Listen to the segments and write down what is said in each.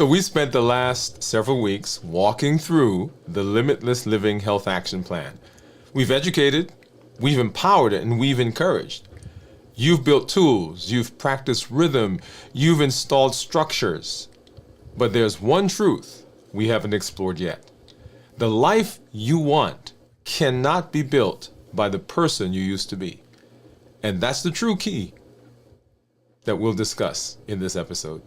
So we spent the last several weeks walking through the Limitless Living Health Action Plan. We've educated, we've empowered, and we've encouraged. You've built tools, you've practiced rhythm, you've installed structures. But there's one truth we haven't explored yet. The life you want cannot be built by the person you used to be. And that's the true key that we'll discuss in this episode.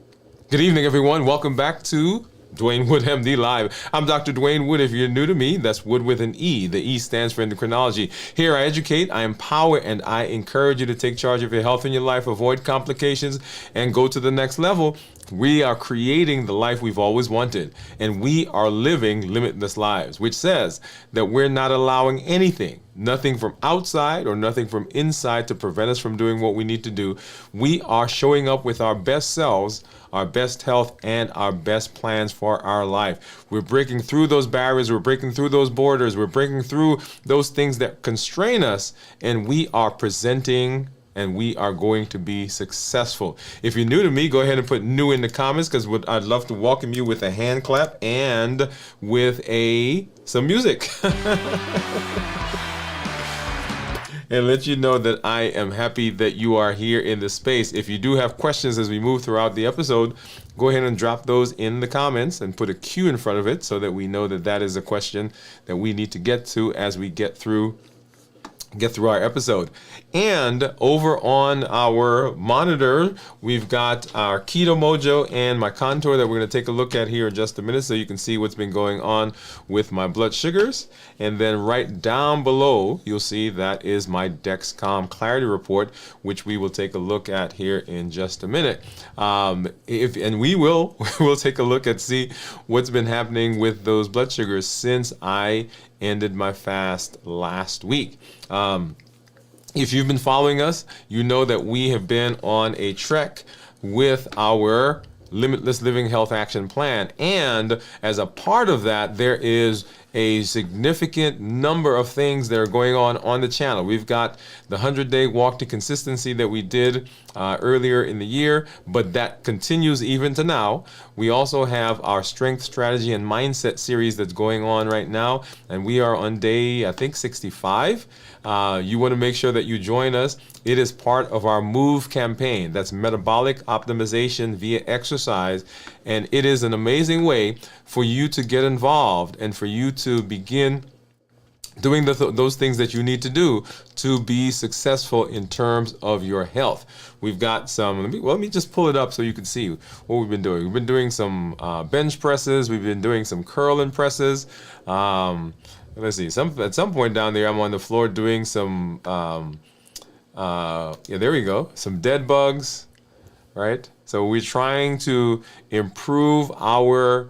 Good evening, everyone. Welcome back to Dwain Woode, MD Live. I'm Dr. Dwain Woode. If you're new to me, that's Wood with an E. The E stands for endocrinology. Here I educate, I empower, and I encourage you to take charge of your health in your life, avoid complications, and go to the next level. We are creating the life we've always wanted, and we are living limitless lives, which says that we're not allowing anything, nothing from outside or nothing from inside to prevent us from doing what we need to do. We are showing up with our best selves, our best health, and our best plans for our life. We're breaking through those barriers, we're breaking through those borders, we're breaking through those things that constrain us, and we are presenting and we are going to be successful. If you're new to me, go ahead and put new in the comments, because I'd love to welcome you with a hand clap and with some music. And let you know that I am happy that you are here in this space. If you do have questions as we move throughout the episode, go ahead and drop those in the comments and put a Q in front of it so that we know that that is a question that we need to get to as we get through our episode. And over on our monitor, we've got our Keto Mojo and my contour that we're going to take a look at here in just a minute so you can see what's been going on with my blood sugars. And then right down below, you'll see that is my Dexcom Clarity Report, which we will take a look at here in just a minute. We'll take a look and see what's been happening with those blood sugars since I ended my fast last week. If you've been following us, you know that we have been on a trek with our Limitless Living Health Action Plan. And as a part of that, there is a significant number of things that are going on the channel. We've got the 100-day walk to consistency that we did earlier in the year, but that continues even to now. We also have our strength, strategy, and mindset series that's going on right now, and we are on day, I think, 65. You want to make sure that you join us. It is part of our MOVE campaign. That's metabolic optimization via exercise. And it is an amazing way for you to get involved and for you to begin doing those things that you need to do to be successful in terms of your health. We've got some, let me just pull it up so you can see what we've been doing. We've been doing some bench presses. We've been doing some curl and presses. Let's see, at some point down there, I'm on the floor doing some, there we go, some dead bugs, right? So we're trying to improve our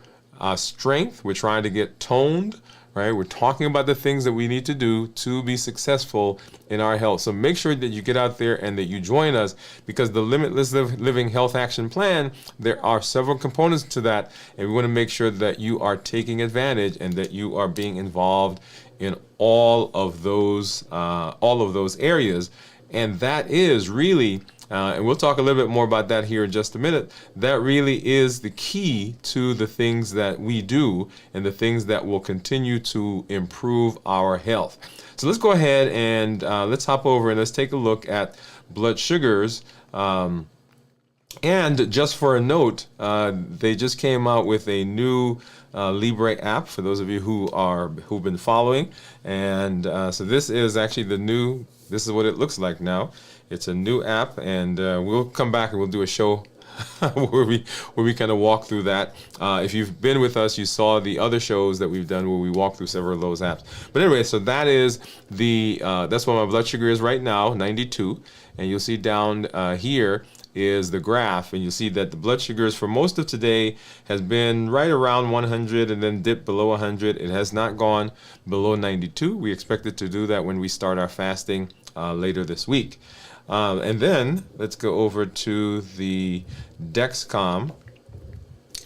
strength. We're trying to get toned, right? We're talking about the things that we need to do to be successful in our health. So make sure that you get out there and that you join us, because the Limitless Living Health Action Plan, there are several components to that, and we want to make sure that you are taking advantage and that you are being involved in all of those areas. And that is really, and we'll talk a little bit more about that here in just a minute, that really is the key to the things that we do and the things that will continue to improve our health. So let's go ahead and let's hop over and let's take a look at blood sugars. And just for a note, they just came out with a new Libre app for those of you who've been following. And so this is actually this is what it looks like now. It's a new app, and we'll come back and we'll do a show where we kind of walk through that. If you've been with us, you saw the other shows that we've done where we walk through several of those apps. But anyway, so that is that's what my blood sugar is right now, 92. And you'll see down here is the graph, and you'll see that the blood sugars for most of today has been right around 100 and then dipped below 100. It has not gone below 92. We expect it to do that when we start our fasting later this week. And then let's go over to the Dexcom,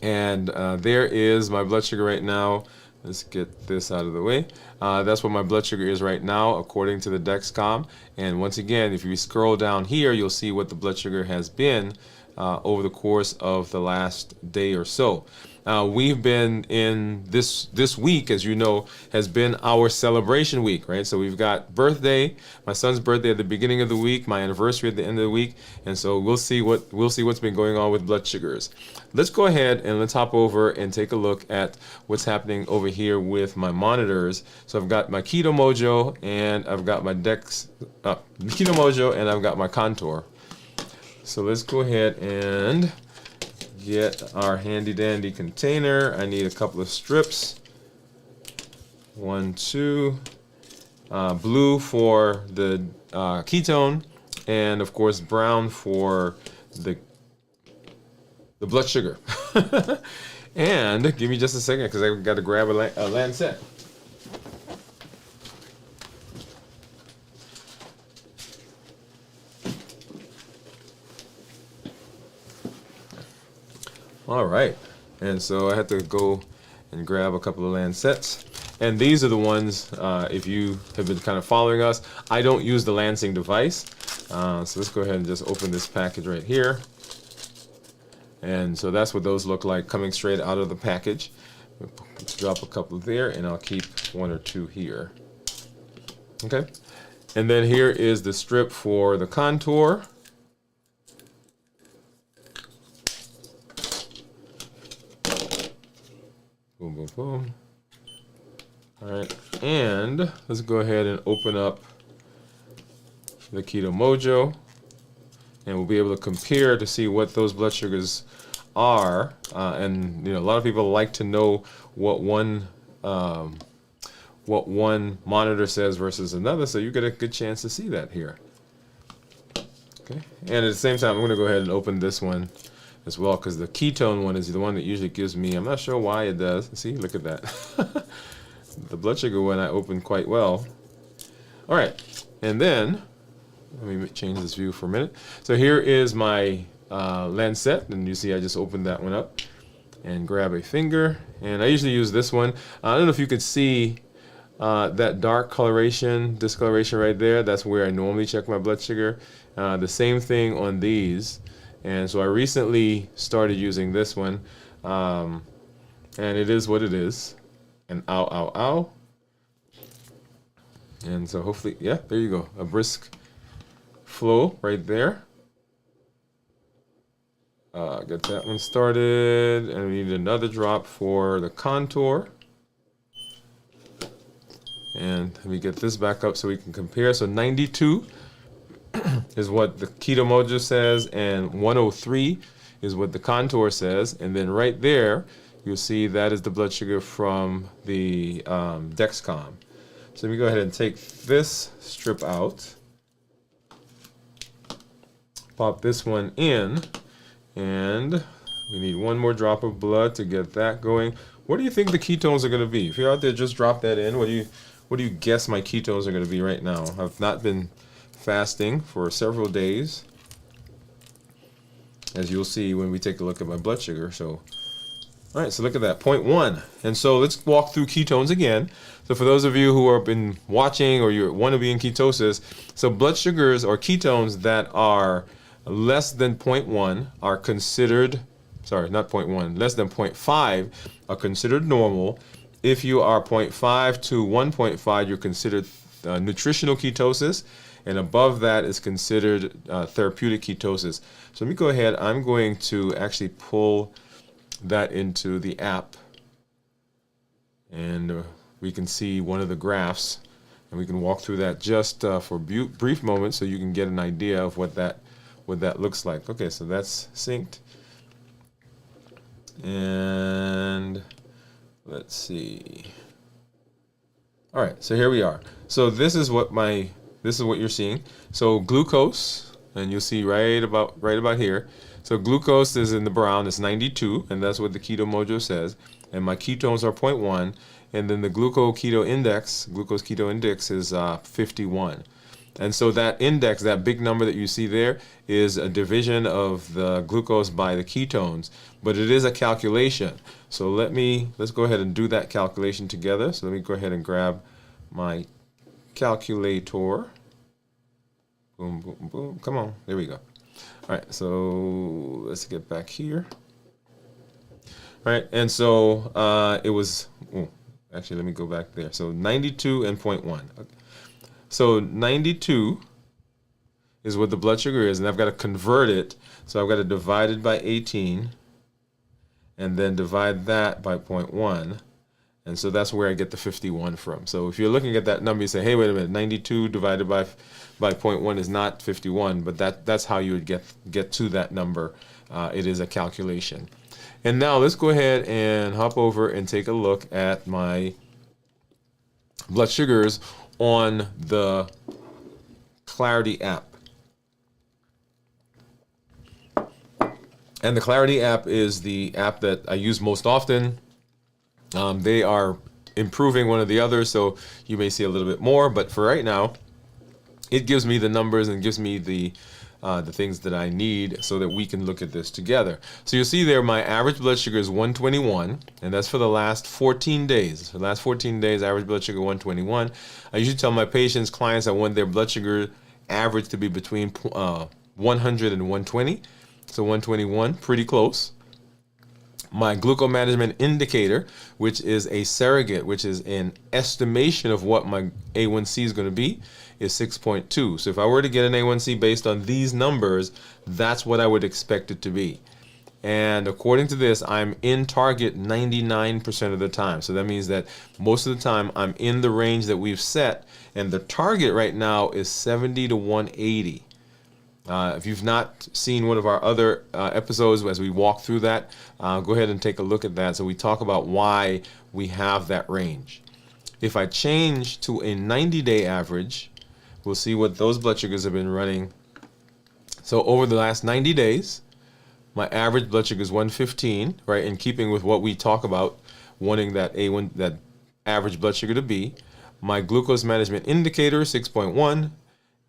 and there is my blood sugar right now. Let's get this out of the way. That's what my blood sugar is right now, according to the Dexcom. And once again, if you scroll down here, you'll see what the blood sugar has been over the course of the last day or so. We've been in this week, as you know, has been our celebration week, right? So we've got my son's birthday at the beginning of the week, my anniversary at the end of the week, and so we'll see what's been going on with blood sugars. Let's go ahead and let's hop over and take a look at what's happening over here with my monitors. So I've got my Keto Mojo and I've got my Keto Mojo and I've got my Contour. So let's go ahead and get our handy dandy container. I need a couple of strips. 1, 2. Blue for the ketone, and of course brown for the blood sugar. And give me just a second because I've got to grab a lancet. All right, and so I had to go and grab a couple of lancets. And these are the ones, if you have been kind of following us, I don't use the lancing device. So let's go ahead and just open this package right here. And so that's what those look like coming straight out of the package. Drop a couple there, and I'll keep 1 or 2 here. Okay, and then here is the strip for the Contour. Boom, boom, boom. All right, and let's go ahead and open up the Keto Mojo, and we'll be able to compare to see what those blood sugars are. And you know, a lot of people like to know what one monitor says versus another, so you get a good chance to see that here. Okay, and at the same time, I'm going to go ahead and open this one as well, because the ketone one is the one that usually gives me, I'm not sure why it does. See, look at that. The blood sugar one I opened quite well. All right, and then let me change this view for a minute. So here is my lancet, and you see I just opened that one up and grab a finger, and I usually use this one. I don't know if you could see that dark coloration, discoloration right there. That's where I normally check my blood sugar. The same thing on these. And so I recently started using this one, and it is what it is. And ow, ow, ow. And so hopefully, yeah, there you go. A brisk flow right there. Get that one started, and we need another drop for the Contour. And let me get this back up so we can compare. So 92 is what the Keto Mojo says, and 103 is what the Contour says. And then right there, you'll see that is the blood sugar from the Dexcom. So let me go ahead and take this strip out, pop this one in, and we need one more drop of blood to get that going. What do you think the ketones are going to be? If you're out there, just drop that in. What do you guess my ketones are going to be right now? I've not been fasting for several days, as you'll see when we take a look at my blood sugar. So, all right, so look at that, 0.1. And so let's walk through ketones again. So for those of you who have been watching or you want to be in ketosis, so blood sugars or ketones that are less than 0.1 are considered, sorry, not 0.1, less than 0.5 are considered normal. If you are 0.5 to 1.5, you're considered nutritional ketosis. And above that is considered therapeutic ketosis. So let me go ahead. I'm going to actually pull that into the app. And we can see one of the graphs. And we can walk through that just for a brief moment so you can get an idea of what that looks like. Okay, so that's synced. And let's see. All right, so here we are. So this is what you're seeing. So glucose, and you'll see right about here. So glucose is in the brown, it's 92, and that's what the Keto Mojo says. And my ketones are 0.1, and then the glucose keto index is 51. And so that index, that big number that you see there, is a division of the glucose by the ketones, but it is a calculation. So let's go ahead and do that calculation together. So let me go ahead and grab my calculator. Boom, boom, boom. Come on, there we go. All right, so let's get back here. All right, and so it was, oh, actually, let me go back there. So 92 and 0.1. So 92 is what the blood sugar is, and I've got to convert it. So I've got to divide it by 18, and then divide that by 0.1. And so that's where I get the 51 from. So if you're looking at that number, you say, hey, wait a minute, 92 divided by 0.1 is not 51, but that's how you would get to that number. It is a calculation. And now let's go ahead and hop over and take a look at my blood sugars on the Clarity app. And the Clarity app is the app that I use most often. They are improving one or the other, so you may see a little bit more, but for right now, it gives me the numbers and gives me the things that I need so that we can look at this together. So you'll see there my average blood sugar is 121, and that's for the last 14 days. The last 14 days, average blood sugar 121. I usually tell my patients, clients, I want their blood sugar average to be between 100 and 120. So 121, pretty close. My glucose management indicator, which is a surrogate, which is an estimation of what my A1C is going to be, is 6.2. So if I were to get an A1C based on these numbers, that's what I would expect it to be. And according to this, I'm in target 99% of the time. So that means that most of the time I'm in the range that we've set, and the target right now is 70 to 180. If you've not seen one of our other episodes as we walk through that, go ahead and take a look at that. So we talk about why we have that range. If I change to a 90-day average, we'll see what those blood sugars have been running. So over the last 90 days, my average blood sugar is 115, right? In keeping with what we talk about, wanting that that average blood sugar to be. My glucose management indicator is 6.1.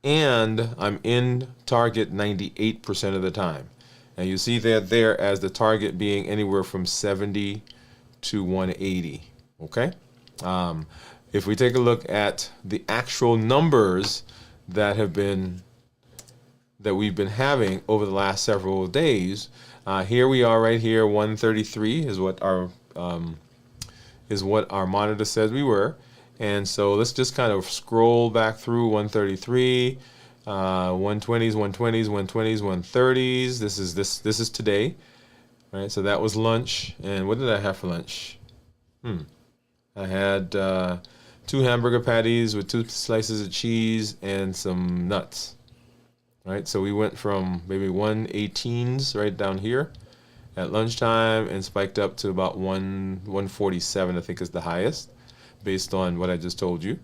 And I'm in target 98% of the time. And you see that there as the target being anywhere from 70 to 180, okay? If we take a look at the actual numbers that we've been having over the last several days, here we are right here, 133 is what our monitor says we were. And so let's just kind of scroll back through 133, 120s, 120s, 120s, 130s. This is today, right? So that was lunch. And what did I have for lunch? I had 2 hamburger patties with 2 slices of cheese and some nuts, right? So we went from maybe 118s right down here at lunchtime and spiked up to about 147, I think is the highest, based on what I just told you.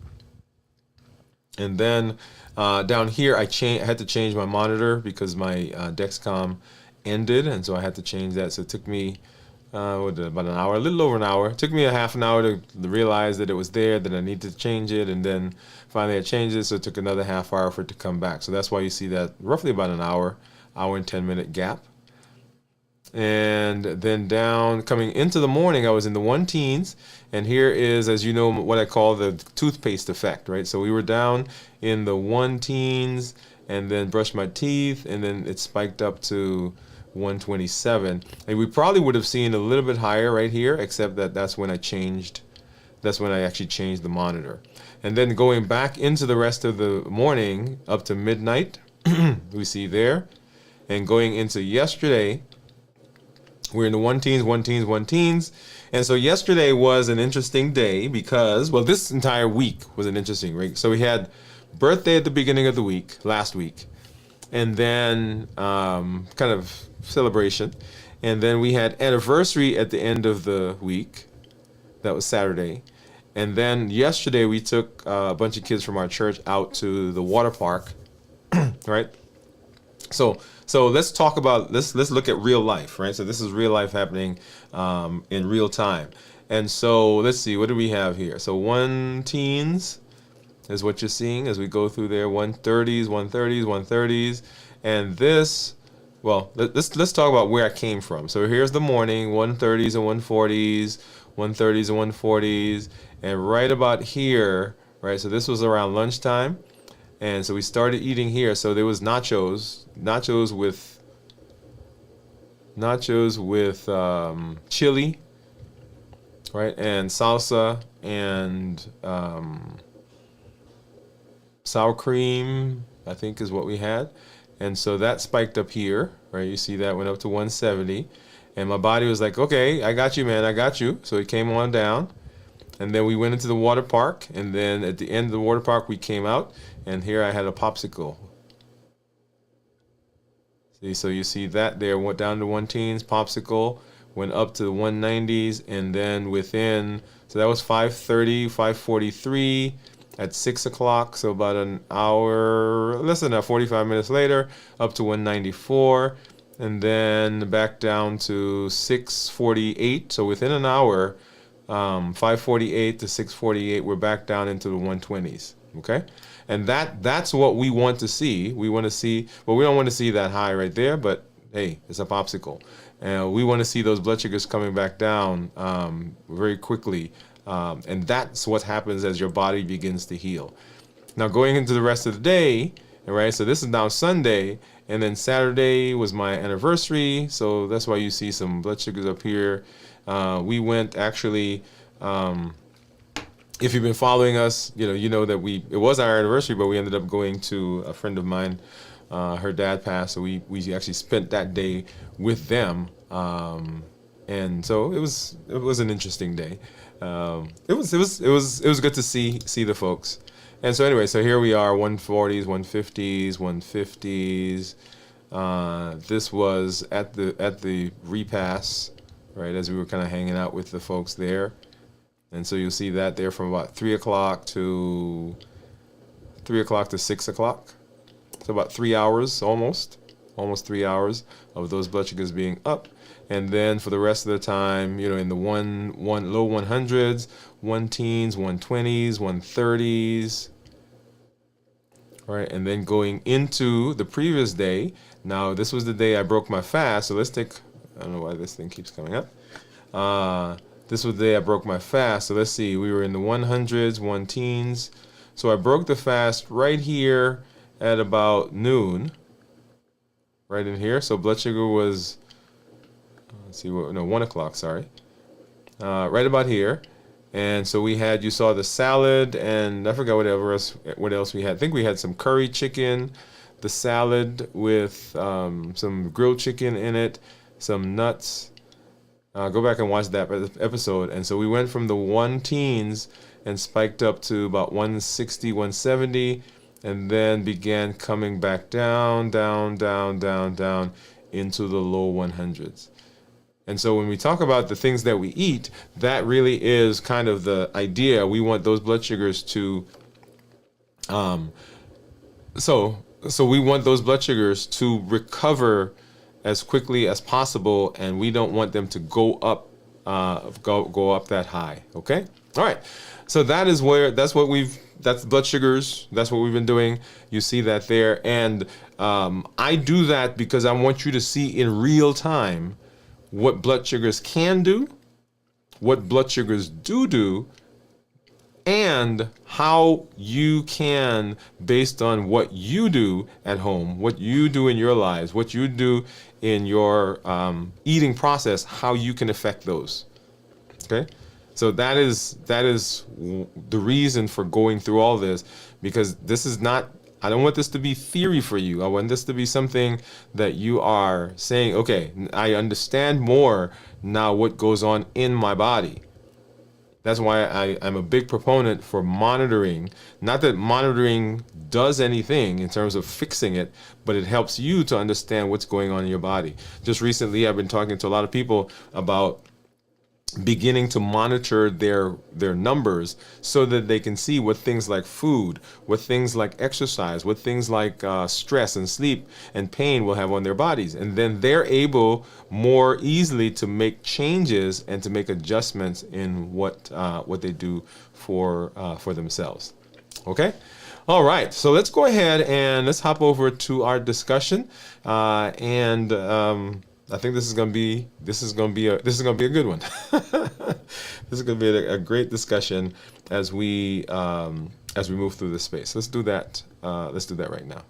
And then down here, I had to change my monitor because my Dexcom ended, and so I had to change that. So it took me about an hour, a little over an hour. It took me a half an hour to realize that it was there, that I needed to change it, and then finally I changed it, so it took another half hour for it to come back. So that's why you see that roughly about an hour and 10-minute gap. And then down, coming into the morning, I was in the 1-teens, and here is, as you know, what I call the toothpaste effect, right? So we were down in the 1-teens, and then brushed my teeth, and then it spiked up to 127. And we probably would have seen a little bit higher right here, except that that's when I actually changed the monitor. And then going back into the rest of the morning, up to midnight, we see there, and going into yesterday, we're in the 1-teens. And so yesterday was an interesting day because, well, this entire week was an interesting week. So we had birthday at the beginning of the week, last week, and then kind of celebration. And then we had anniversary at the end of the week. That was Saturday. And then yesterday we took a bunch of kids from our church out to the water park, right? So let's talk about, let's look at real life, right? So this is real life happening in real time. And so let's see, what do we have here? So 1-teens is what you're seeing as we go through there, 130s. And this, well, let's talk about where I came from. So here's the morning, 130s and 140s, 130s and 140s. And right about here, right, so this was around lunchtime. And so we started eating here. So there was nachos with chili, right, and salsa and sour cream, I think is what we had. And so that spiked up here, right? You see that went up to 170. And my body was like, okay, I got you, man, I got you. So it came on down. And then we went into the water park. And then at the end of the water park, we came out. And here I had a popsicle. See, so you see that there went down to 1 teens, popsicle, went up to the 190s. And then so that was 5:30, 5:43. At 6 o'clock, so about an hour, less than that, 45 minutes later, up to 194, and then back down to 648. So within an hour, 548 to 648, we're back down into the 120s. Okay, and that's what we want to see. We want to see, well, we don't want to see that high right there, but hey, it's a popsicle, and we want to see those blood sugars coming back down very quickly. And that's what happens as your body begins to heal. Now going into the rest of the day, right? So this is now Sunday, and then Saturday was my anniversary. So that's why you see some blood sugars up here. We went actually, if you've been following us, you know that it was our anniversary, but we ended up going to a friend of mine. Her dad passed, so we actually spent that day with them. And so it was an interesting day. It was good to see the folks. And so anyway, so here we are, 140s, 150s, 150s. This was at the repass, right, as we were kind of hanging out with the folks there. And so you'll see that there from about 3 o'clock to 6 o'clock. So about 3 hours, almost 3 hours of those blood sugars being up. And then for the rest of the time, in the one low 100s, 1 teens, 120s, 130s, right? And then going into the previous day. Now this was the day I broke my fast. So let's take. I don't know why this thing keeps coming up. This was the day I broke my fast. So let's see. We were in the 100s, 1 teens. So I broke the fast right here at about noon. Right in here. So blood sugar was. 1 o'clock, sorry. Right about here. And so you saw the salad, and I forgot what else we had. I think we had some curry chicken, the salad with some grilled chicken in it, some nuts. Go back and watch that episode. And so we went from the 1 teens and spiked up to about 160, 170, and then began coming back down, down, down, down, down into the low 100s. And so when we talk about the things that we eat, that really is kind of the idea. We want those blood sugars to, so we want those blood sugars to recover as quickly as possible, and we don't want them to go up that high. Okay, all right. So that's blood sugars. That's what we've been doing. You see that there, and I do that because I want you to see in real time what blood sugars can do, what blood sugars do, and how you can, based on what you do at home, what you do in your lives, what you do in your eating process, how you can affect those. Okay? So that is the reason for going through all this, because this is not, I don't want this to be theory for you. I want this to be something that you are saying, okay, I understand more now what goes on in my body. That's why I'm a big proponent for monitoring. Not that monitoring does anything in terms of fixing it, but it helps you to understand what's going on in your body. Just recently, I've been talking to a lot of people about beginning to monitor their numbers so that they can see what things like food, what things like exercise, what things like stress and sleep and pain will have on their bodies. And then they're able more easily to make changes and to make adjustments in what they do for themselves. Okay? All right, so let's go ahead and let's hop over to our discussion, and I think this is gonna be a good one. This is gonna be a great discussion as we as we move through this space. Let's do that. Let's do that right now.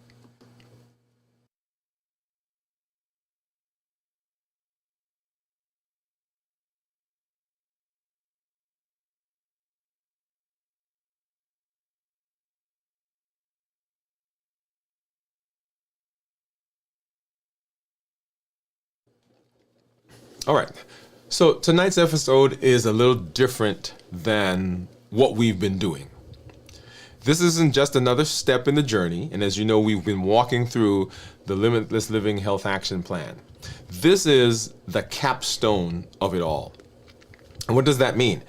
All right. So tonight's episode is a little different than what we've been doing. This isn't just another step in the journey, and as you know, we've been walking through the Limitless Living Health Action Plan. This is the capstone of it all. And what does that mean?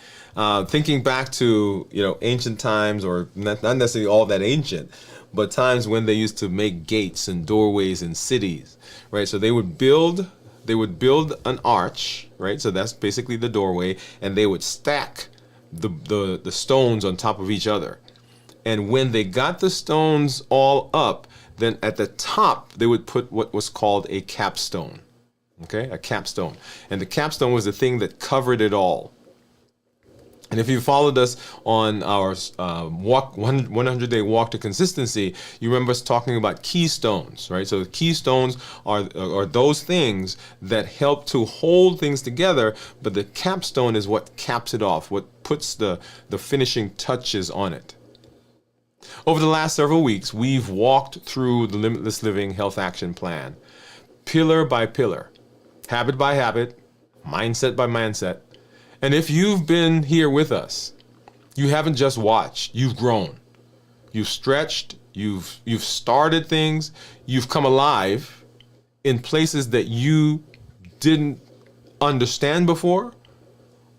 Thinking back to ancient times, or not necessarily all that ancient, but times when they used to make gates and doorways in cities, right? So they would build an arch, right? So that's basically the doorway, and they would stack the stones on top of each other. And when they got the stones all up, then at the top they would put what was called a capstone. Okay, a capstone. And the capstone was the thing that covered it all. And if you followed us on our 100-day walk to consistency, you remember us talking about keystones, right? So the keystones are those things that help to hold things together, but the capstone is what caps it off, what puts the finishing touches on it. Over the last several weeks, we've walked through the Limitless Living Health Action Plan, pillar by pillar, habit by habit, mindset by mindset. And if you've been here with us, you haven't just watched, you've grown. You've stretched, you've started things, you've come alive in places that you didn't understand before,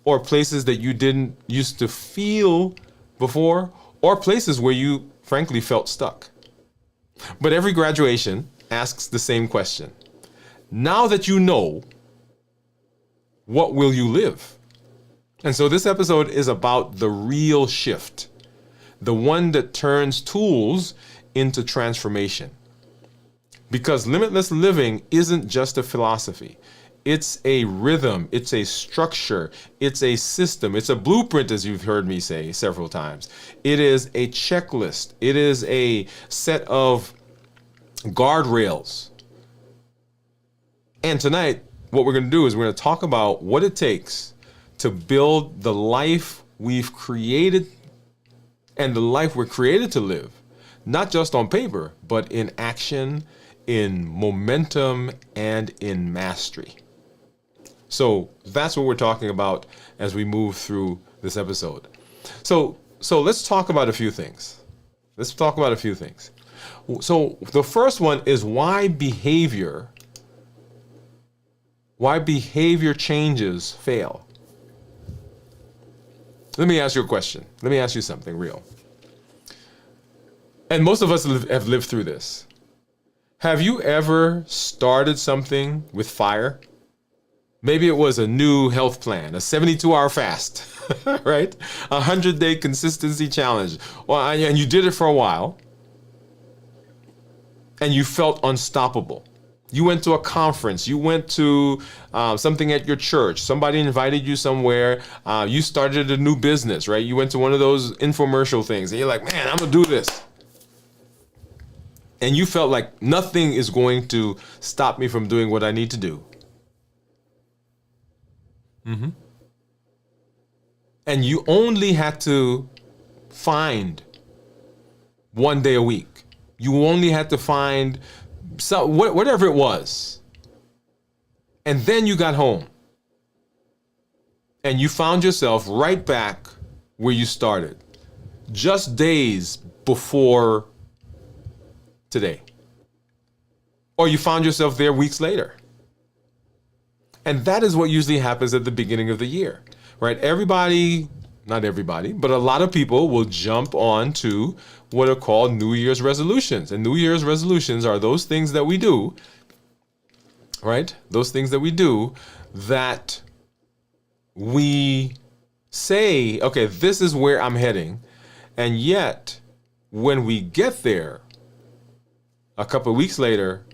or places that you didn't used to feel before, or places where you frankly felt stuck. But every graduation asks the same question. Now that you know, what will you live? And so this episode is about the real shift, the one that turns tools into transformation. Because limitless living isn't just a philosophy. It's a rhythm, it's a structure, it's a system, it's a blueprint, as you've heard me say several times. It is a checklist. It is a set of guardrails. And tonight, what we're going to do is we're going to talk about what it takes to build the life we've created and the life we're created to live, not just on paper, but in action, in momentum, and in mastery. So that's what we're talking about as we move through this episode. So let's talk about a few things. So the first one is why behavior changes fail. Let me ask you a question. Let me ask you something real. And most of us have lived through this. Have you ever started something with fire? Maybe it was a new health plan, a 72-hour fast, right? A 100-day consistency challenge. And you did it for a while, and you felt unstoppable. You went to a conference, you went to something at your church, somebody invited you somewhere, you started a new business, right? You went to one of those infomercial things, and you're like, man, I'm gonna do this. And you felt like nothing is going to stop me from doing what I need to do. And you only had to find one day a week. You only had to find whatever it was. And then you got home. And you found yourself right back where you started, just days before today. Or you found yourself there weeks later. And that is what usually happens at the beginning of the year, right? Everybody, not everybody, but a lot of people will jump on to what are called New Year's resolutions. And New Year's resolutions are those things that we do, right? Those things that we do that we say, okay, this is where I'm heading. And yet, when we get there, a couple of weeks later,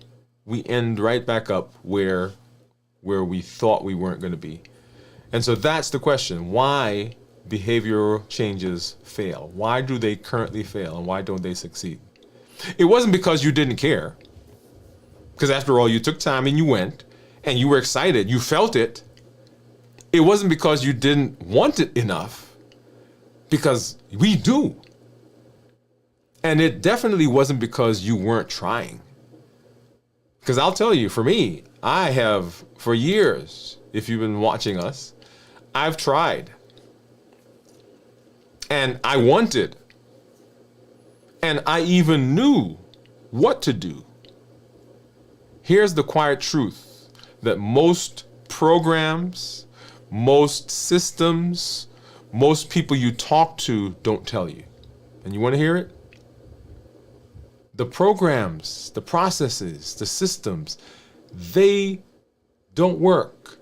we end right back up where we thought we weren't going to be. And so that's the question. Why behavioral changes fail? Why do they currently fail and why don't they succeed? It wasn't because you didn't care. Because after all, you took time and you went and you were excited. You felt it. It wasn't because you didn't want it enough, because we do. And it definitely wasn't because you weren't trying. Because I'll tell you, for me, I have for years, if you've been watching us, I've tried. And I wanted. And I even knew what to do. Here's the quiet truth that most programs, most systems, most people you talk to don't tell you. And you want to hear it? The programs, the processes, the systems, they don't work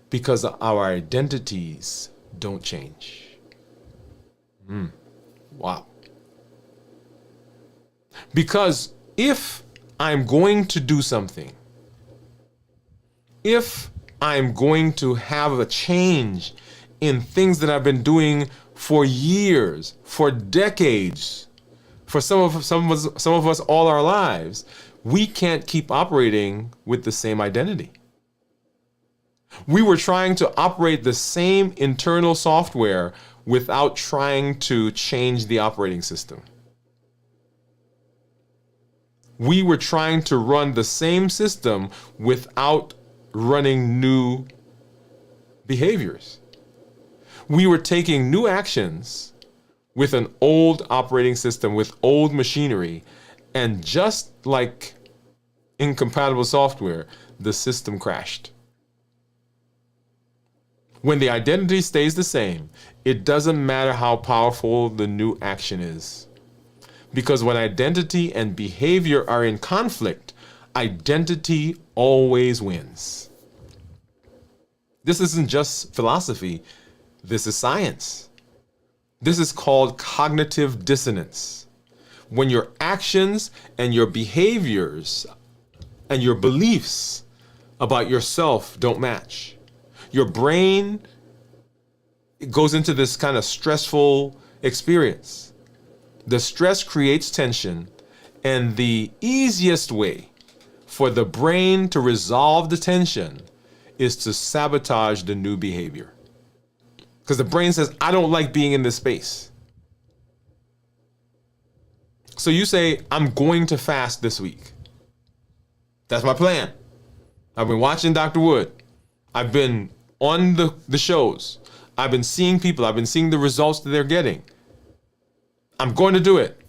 because our identities don't change. Wow. Because if I'm going to do something, if I'm going to have a change in things that I've been doing for years, for decades, for some of us all our lives, we can't keep operating with the same identity. We were trying to operate the same internal software without trying to change the operating system. We were trying to run the same system without running new behaviors. We were taking new actions with an old operating system, with old machinery, and just like incompatible software, the system crashed. When the identity stays the same, it doesn't matter how powerful the new action is. Because when identity and behavior are in conflict, identity always wins. This isn't just philosophy, this is science. This is called cognitive dissonance. When your actions and your behaviors and your beliefs about yourself don't match, your brain goes into this kind of stressful experience. The stress creates tension, and the easiest way for the brain to resolve the tension is to sabotage the new behavior. Because the brain says, I don't like being in this space. So you say, I'm going to fast this week. That's my plan. I've been watching Dr. Woode. I've been on the shows. I've been seeing people. I've been seeing the results that they're getting. I'm going to do it.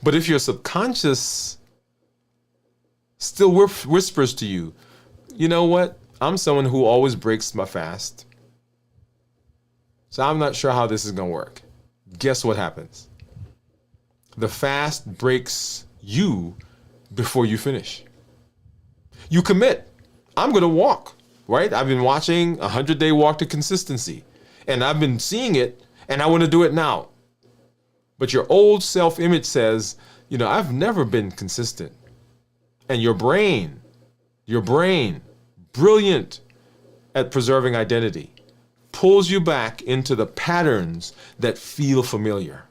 But if your subconscious still whispers to you, you know what? I'm someone who always breaks my fast. So I'm not sure how this is going to work. Guess what happens? The fast breaks you before you finish. You commit. I'm going to walk, right? I've been watching 100-Day Walk to Consistency, and I've been seeing it, and I want to do it now. But your old self-image says, I've never been consistent. And your brain, brilliant at preserving identity, pulls you back into the patterns that feel familiar.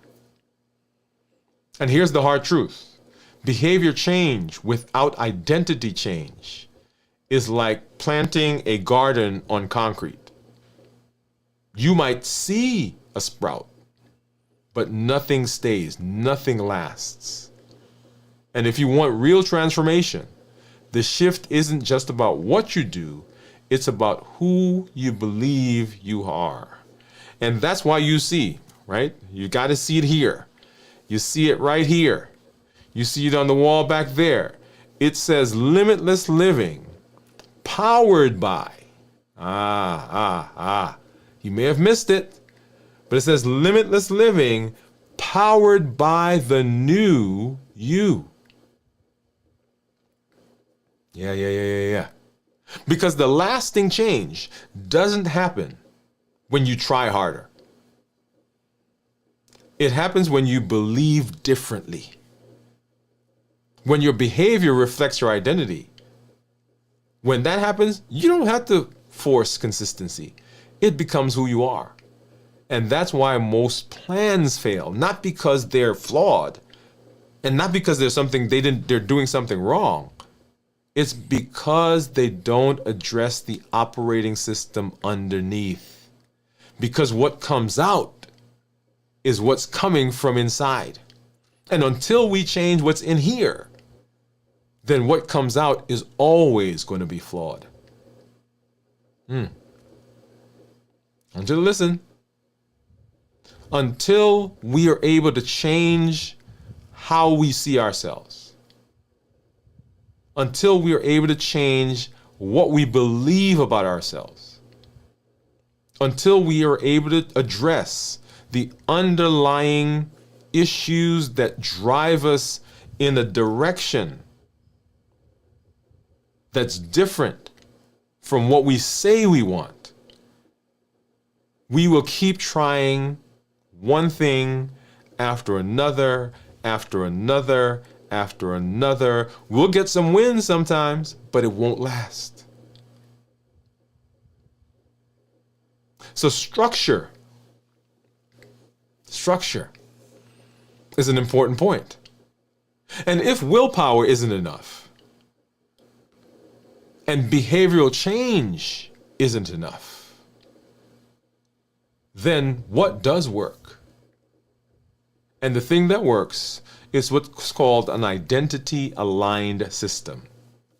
And here's the hard truth. Behavior change without identity change is like planting a garden on concrete. You might see a sprout, but nothing stays, nothing lasts. And if you want real transformation, the shift isn't just about what you do, it's about who you believe you are. And that's why you see, right? You got to see it here. You see it right here. You see it on the wall back there. It says limitless living, powered by. You may have missed it. But it says limitless living powered by the new you. Yeah. Because the lasting change doesn't happen when you try harder. It happens when you believe differently. When your behavior reflects your identity. When that happens, you don't have to force consistency. It becomes who you are. And that's why most plans fail, not because they're flawed and not because they're doing something wrong. It's because they don't address the operating system underneath. Because what comes out is what's coming from inside. And until we change what's in here, then what comes out is always going to be flawed. I want you to listen. Until we are able to change how we see ourselves, until we are able to change what we believe about ourselves, until we are able to address the underlying issues that drive us in a direction that's different from what we say we want, we will keep trying one thing after another, after another, after another. We'll get some wins sometimes, but it won't last. So structure is an important point. And if willpower isn't enough, and behavioral change isn't enough, then what does work? And the thing that works is what's called an identity-aligned system.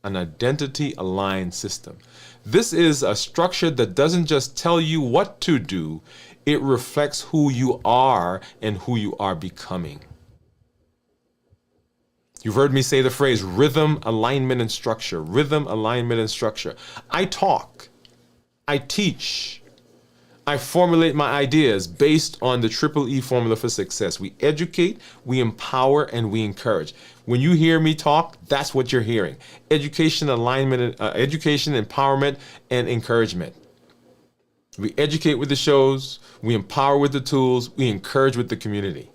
An identity-aligned system. This is a structure that doesn't just tell you what to do, it reflects who you are and who you are becoming. You've heard me say the phrase rhythm, alignment, and structure. Rhythm, alignment, and structure. I talk, I teach, I formulate my ideas based on the Triple E formula for success. We educate, we empower, and we encourage. When you hear me talk, that's what you're hearing. Education, alignment, education, empowerment, and encouragement. We educate with the shows, we empower with the tools, we encourage with the community.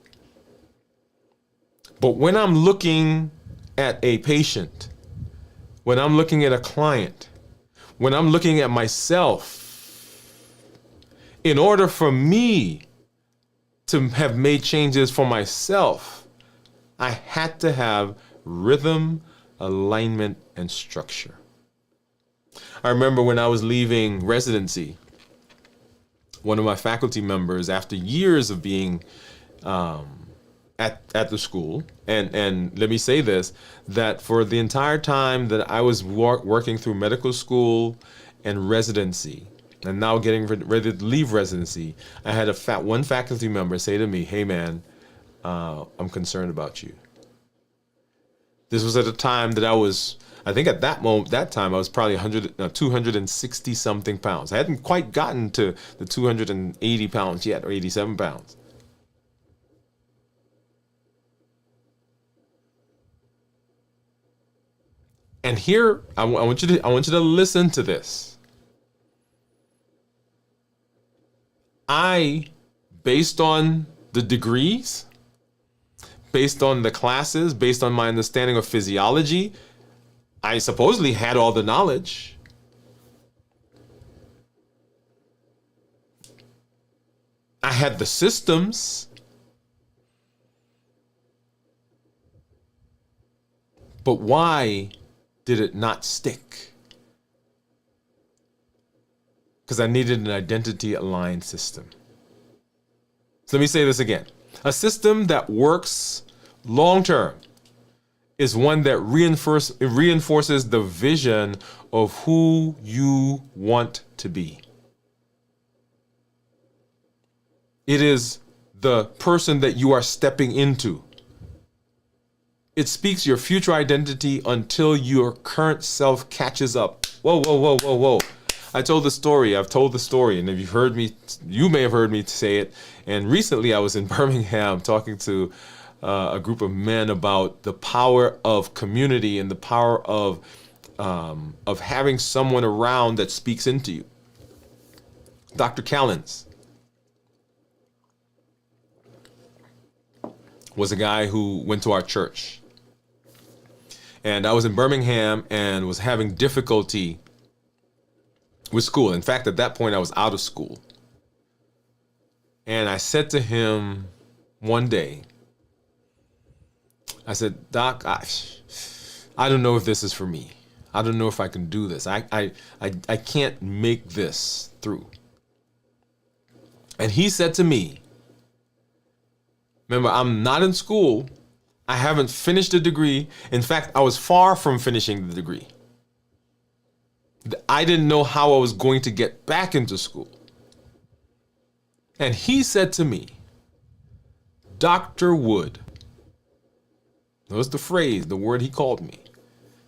But when I'm looking at a patient, when I'm looking at a client, when I'm looking at myself, in order for me to have made changes for myself, I had to have rhythm, alignment, and structure. I remember when I was leaving residency, one of my faculty members, after years of being at the school, and let me say this, that for the entire time that I was working through medical school and residency, and now getting ready to leave residency, I had one faculty member say to me, "Hey man, I'm concerned about you." This was at a time that I think at that time I was probably 260 something pounds. I hadn't quite gotten to the 280 pounds yet, or 87 pounds. And here, I want you to listen to this. Based on the degrees, based on the classes, based on my understanding of physiology, I supposedly had all the knowledge. I had the systems. But why did it not stick? Because I needed an identity-aligned system. So let me say this again. A system that works long-term is one that reinforces the vision of who you want to be. It is the person that you are stepping into. It speaks your future identity until your current self catches up. Whoa, whoa, whoa, whoa, whoa. I've told the story, and if you've heard me, you may have heard me say it. And recently I was in Birmingham talking to a group of men about the power of community and the power of having someone around that speaks into you. Dr. Callens was a guy who went to our church. And I was in Birmingham and was having difficulty with school. In fact, at that point, I was out of school. And I said to him one day, I said, Doc, I don't know if this is for me. I don't know if I can do this. I can't make this through. And he said to me, remember, I'm not in school. I haven't finished a degree. In fact, I was far from finishing the degree. I didn't know how I was going to get back into school. And he said to me, Dr. Woode, that was the phrase, the word he called me.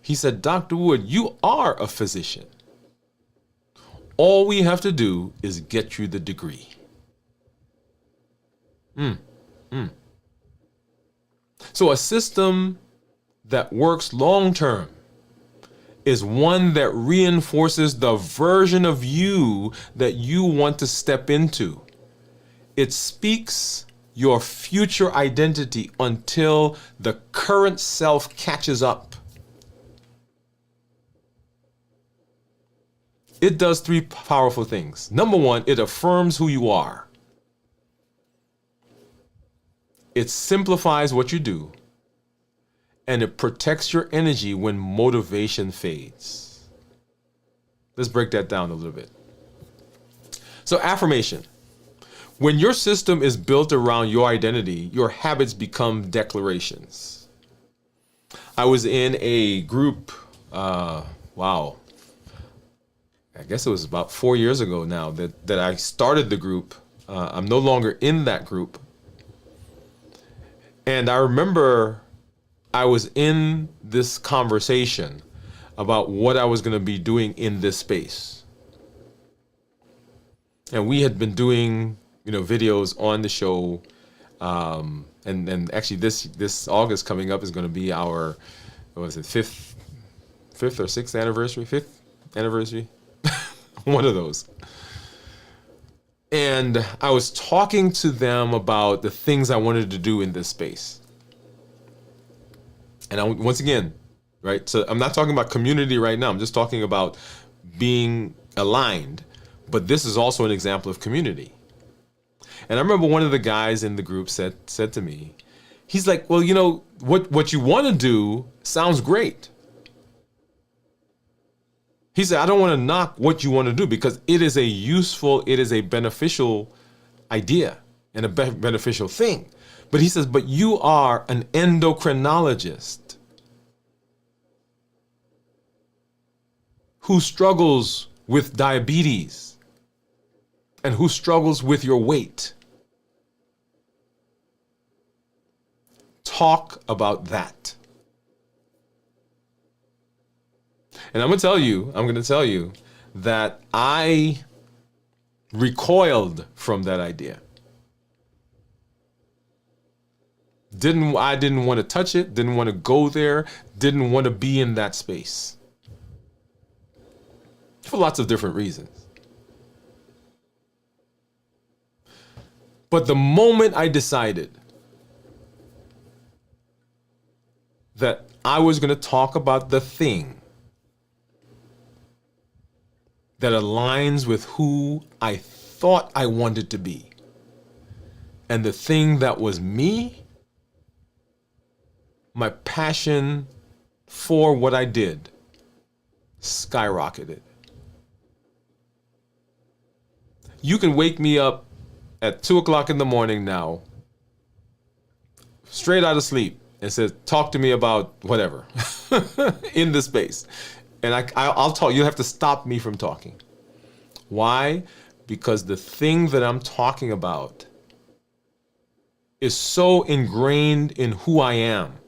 He said, Dr. Woode, you are a physician. All we have to do is get you the degree. So a system that works long term is one that reinforces the version of you that you want to step into. It speaks your future identity until the current self catches up. It does three powerful things. Number one, it affirms who you are. It simplifies what you do. And it protects your energy when motivation fades. Let's break that down a little bit. So, affirmation. When your system is built around your identity, your habits become declarations. I was in a group, I guess it was about 4 years ago now that I started the group. I'm no longer in that group. And I remember I was in this conversation about what I was going to be doing in this space. And we had been doing, videos on the show. And actually this August coming up is going to be our, fifth or sixth anniversary? Fifth anniversary? One of those. And I was talking to them about the things I wanted to do in this space. And once again, right? So I'm not talking about community right now. I'm just talking about being aligned. But this is also an example of community. And I remember one of the guys in the group said to me, he's like, well, what you want to do sounds great. He said, I don't want to knock what you want to do because it is a beneficial idea and a beneficial thing. But he says, but you are an endocrinologist who struggles with diabetes and who struggles with your weight. Talk about that. And I'm going to tell you that I recoiled from that idea. I didn't want to touch it, didn't want to go there, didn't want to be in that space. For lots of different reasons. But the moment I decided that I was going to talk about the thing that aligns with who I thought I wanted to be, and the thing that was me, my passion for what I did skyrocketed. You can wake me up at 2:00 in the morning now, straight out of sleep, and says, talk to me about whatever in this space. And I'll talk. You'll have to stop me from talking. Why? Because the thing that I'm talking about is so ingrained in who I am.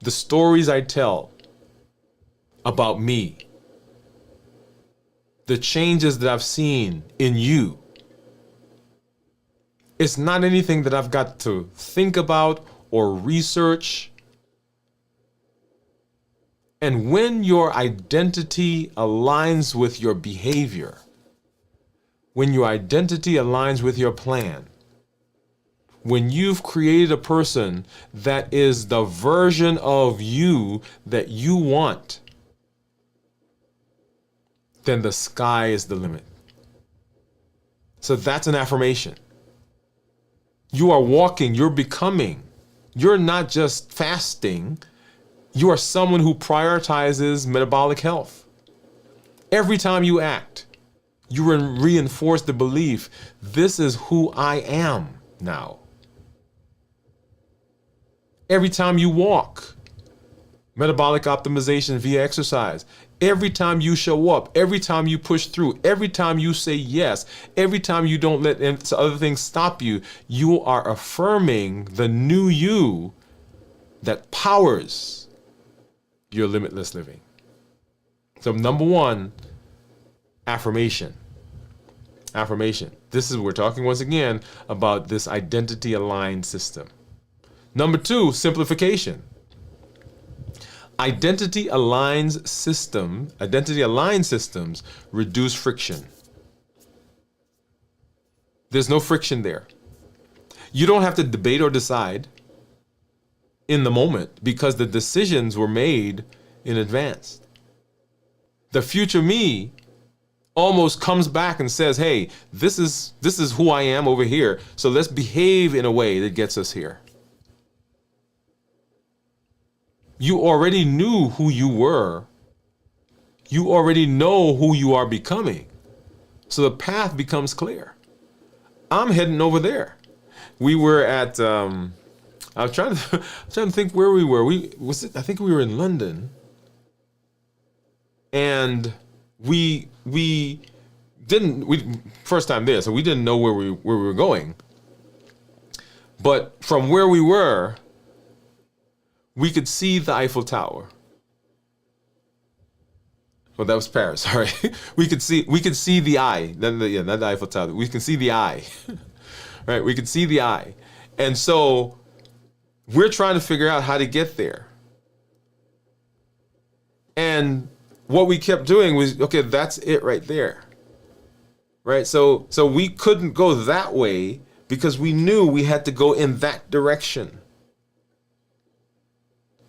The stories I tell about me. The changes that I've seen in you. It's not anything that I've got to think about or research. And when your identity aligns with your behavior, when your identity aligns with your plan, when you've created a person that is the version of you that you want, then the sky is the limit. So that's an affirmation. You are walking, you're becoming. You're not just fasting. You are someone who prioritizes metabolic health. Every time you act, you reinforce the belief, this is who I am now. Every time you walk, metabolic optimization via exercise. Every time you show up, every time you push through, every time you say yes, every time you don't let other things stop you, you are affirming the new you that powers your limitless living. So number one, affirmation. Affirmation. This is, we're talking once again about this identity aligned system. Number two, simplification. Identity aligned systems reduce friction. There's no friction there. You don't have to debate or decide in the moment because the decisions were made in advance. The future me almost comes back and says, hey, this is who I am over here, so let's behave in a way that gets us here. You already knew who you were. You already know who you are becoming. So the path becomes clear. I'm heading over there. We were at, I was trying to think where we were. I think we were in London. And we first time there, so we didn't know where we were going. But from where we were, we could see the Eiffel Tower. Well, that was Paris. Sorry, we could see the eye. Not the Eiffel Tower. We can see the eye, right? We could see the eye, and so we're trying to figure out how to get there. And what we kept doing was, okay, that's it right there, right? So we couldn't go that way because we knew we had to go in that direction.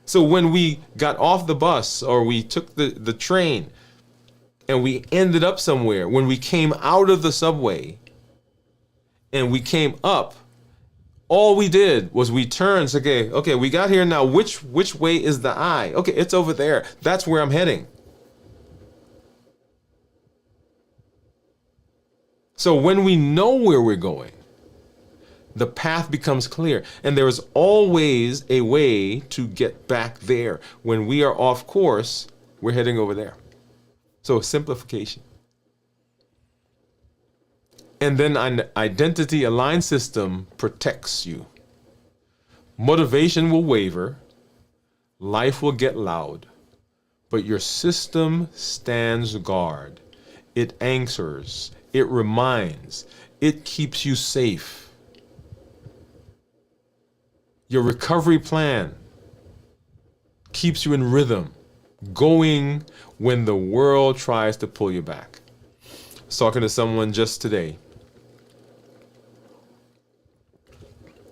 So when we got off the bus or we took the train and we ended up somewhere, when we came out of the subway and we came up, all we did was we turned, okay, we got here now. Which way is the eye? Okay, it's over there. That's where I'm heading. So when we know where we're going, the path becomes clear, and there is always a way to get back there. When we are off course, we're heading over there. So simplification. And then an identity aligned system protects you. Motivation will waver, life will get loud, but your system stands guard. It anchors, it reminds, it keeps you safe. Your recovery plan keeps you in rhythm, going when the world tries to pull you back. I was talking to someone just today,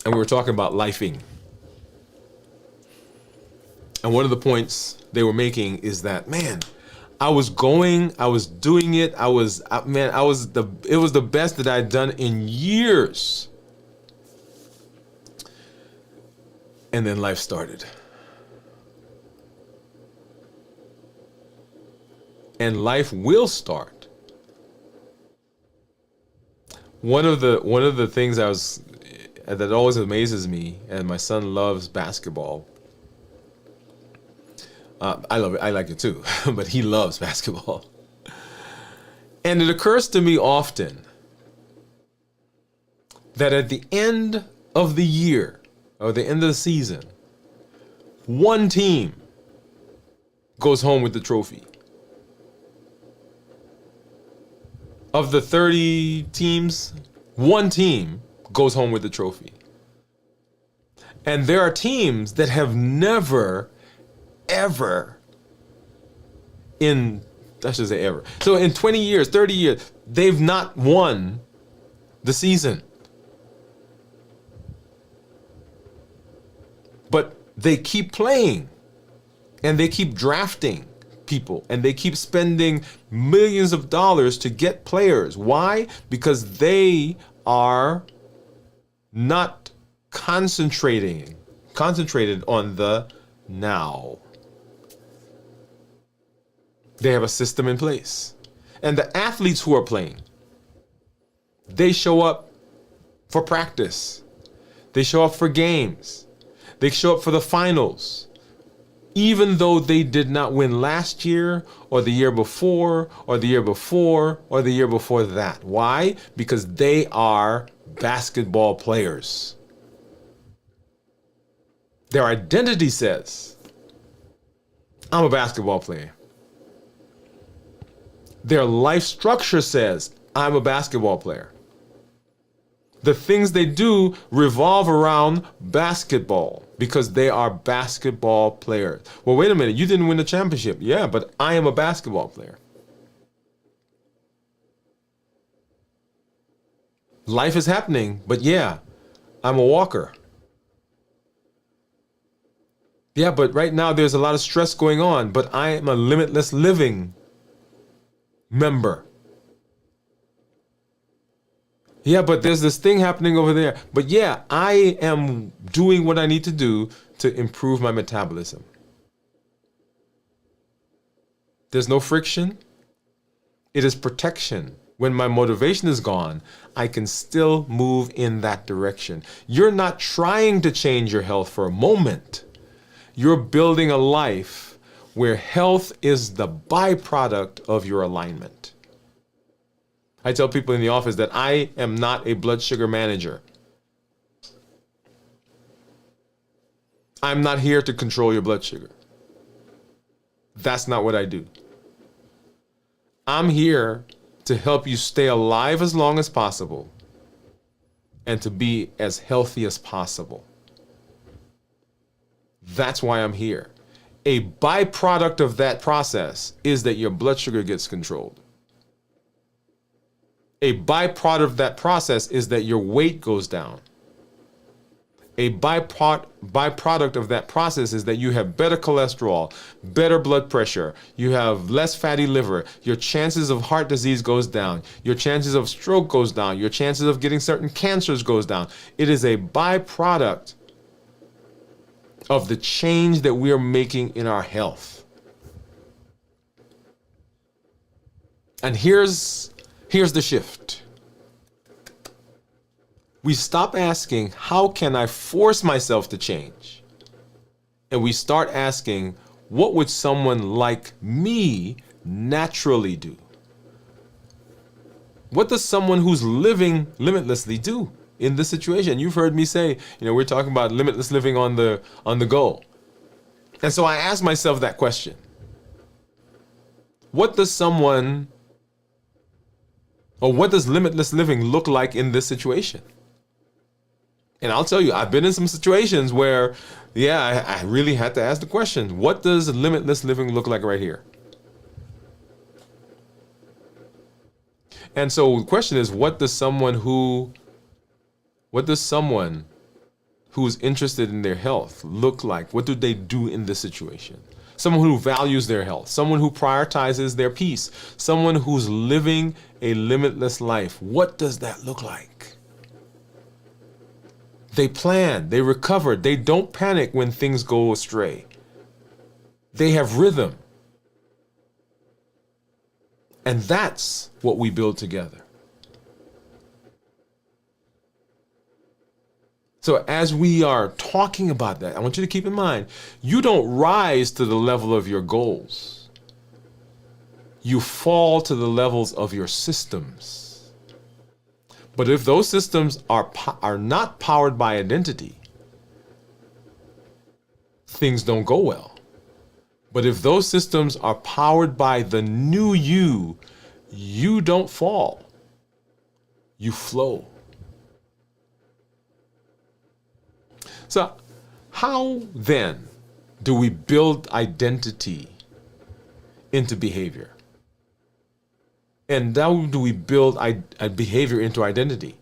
and we were talking about lifing. And one of the points they were making is that, man, I was doing it. It was the best that I'd done in years. And then life started. And life will start. One of the things that always amazes me, and my son loves basketball. I love it. I like it too, but he loves basketball. And it occurs to me often that at the end of the year, or the end of the season, one team goes home with the trophy. Of the 30 teams, one team goes home with the trophy. And there are teams that have never, ever, I should say ever. So in 20 years, 30 years, they've not won the season. But they keep playing and they keep drafting people, and they keep spending millions of dollars to get players. Why? Because they are not concentrated on the now. They have a system in place. And the athletes who are playing, they show up for practice. They show up for games. They show up for the finals. Even though they did not win last year or the year before or the year before or the year before that. Why? Because they are basketball players. Their identity says, I'm a basketball player. Their life structure says, I'm a basketball player. The things they do revolve around basketball because they are basketball players. Well, wait a minute, you didn't win the championship. Yeah, but I am a basketball player. Life is happening, but yeah, I'm a walker. Yeah, but right now there's a lot of stress going on, but I am a limitless living member. Yeah, but there's this thing happening over there. But yeah, I am doing what I need to do to improve my metabolism. There's no friction. It is protection. When my motivation is gone, I can still move in that direction. You're not trying to change your health for a moment. You're building a life where health is the byproduct of your alignment. I tell people in the office that I am not a blood sugar manager. I'm not here to control your blood sugar. That's not what I do. I'm here to help you stay alive as long as possible and to be as healthy as possible. That's why I'm here. A byproduct of that process is that your blood sugar gets controlled. A byproduct of that process is that your weight goes down. A byproduct of that process is that you have better cholesterol, better blood pressure, you have less fatty liver, your chances of heart disease goes down, your chances of stroke goes down, your chances of getting certain cancers goes down. It is a byproduct of the change that we are making in our health. And here's the shift. We stop asking, how can I force myself to change? And we start asking, what would someone like me naturally do? What does someone who's living limitlessly do in this situation? You've heard me say, we're talking about limitless living on the go. And so I ask myself that question. What does limitless living look like in this situation? And I'll tell you, I've been in some situations where, I really had to ask the question, what does limitless living look like right here? And so the question is, what does someone who's interested in their health look like? What do they do in this situation? Someone who values their health, someone who prioritizes their peace, someone who's living a limitless life. What does that look like? They plan, they recover, they don't panic when things go astray. They have rhythm. And that's what we build together. So as we are talking about that, I want you to keep in mind, you don't rise to the level of your goals. You fall to the levels of your systems. But if those systems are not powered by identity, things don't go well. But if those systems are powered by the new you, you don't fall. You flow. So how then do we build identity into behavior? And how do we build a behavior into identity?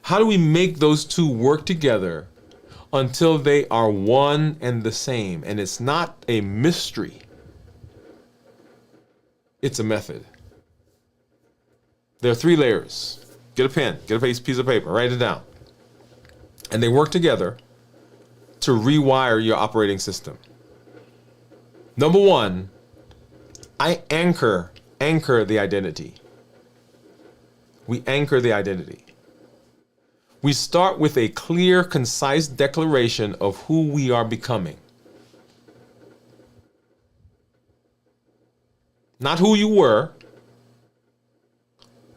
How do we make those two work together until they are one and the same? And it's not a mystery. It's a method. There are 3 layers. Get a pen, get a piece of paper, write it down. And they work together to rewire your operating system. Number 1, I anchor the identity. We anchor the identity. We start with a clear, concise declaration of who we are becoming. Not who you were,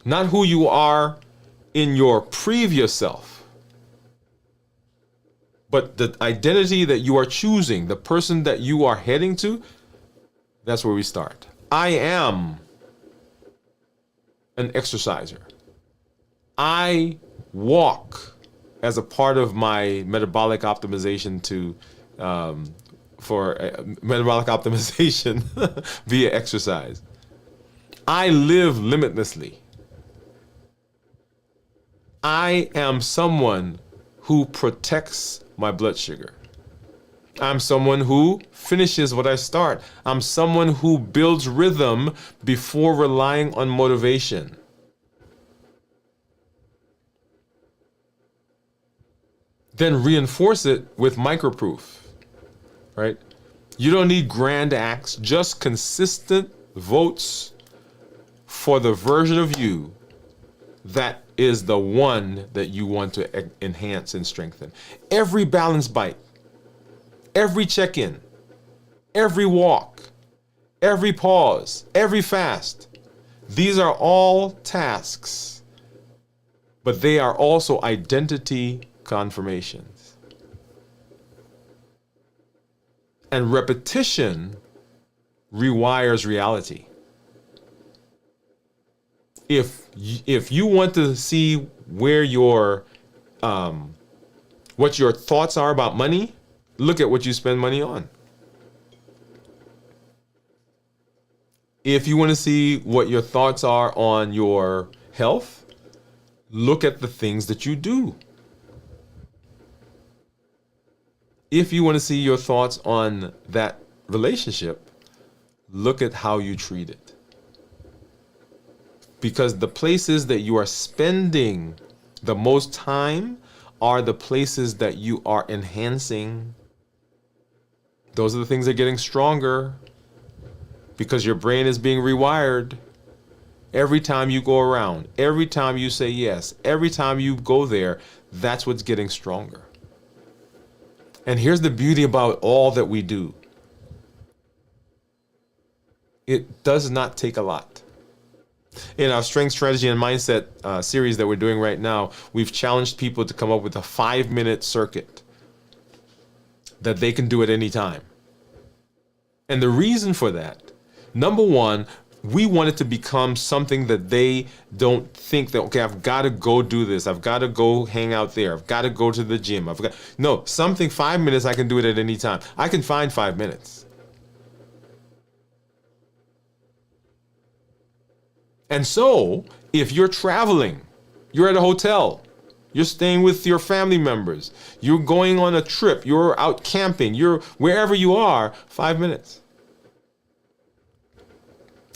not who you are in your previous self, but the identity that you are choosing, the person that you are heading to. That's where we start. I am an exerciser. I walk as a part of my metabolic optimization for metabolic optimization via exercise. I live limitlessly. I am someone who protects my blood sugar. I'm someone who finishes what I start. I'm someone who builds rhythm before relying on motivation. Then reinforce it with microproof, right? You don't need grand acts, just consistent votes for the version of you that is the one that you want to enhance and strengthen. Every balance bite, every check-in, every walk, every pause, every fast, these are all tasks, but they are also identity confirmations. And repetition rewires reality. If you want to see where what your thoughts are about money, look at what you spend money on. If you want to see what your thoughts are on your health, look at the things that you do. If you want to see your thoughts on that relationship, look at how you treat it. Because the places that you are spending the most time are the places that you are enhancing. Those are the things that are getting stronger because your brain is being rewired. Every time you go around, every time you say yes, every time you go there, that's what's getting stronger. And here's the beauty about all that we do. It does not take a lot. In our Strength, Strategy, and Mindset series that we're doing right now, we've challenged people to come up with a 5-minute circuit that they can do at any time. And the reason for that, number 1, we want it to become something that they don't think that, okay, I've got to go do this. I've got to go hang out there. I've got to go to the gym. No, something 5 minutes, I can do it at any time. I can find 5 minutes. And so, if you're traveling, you're at a hotel, you're staying with your family members, you're going on a trip, you're out camping, you're wherever you are, 5 minutes.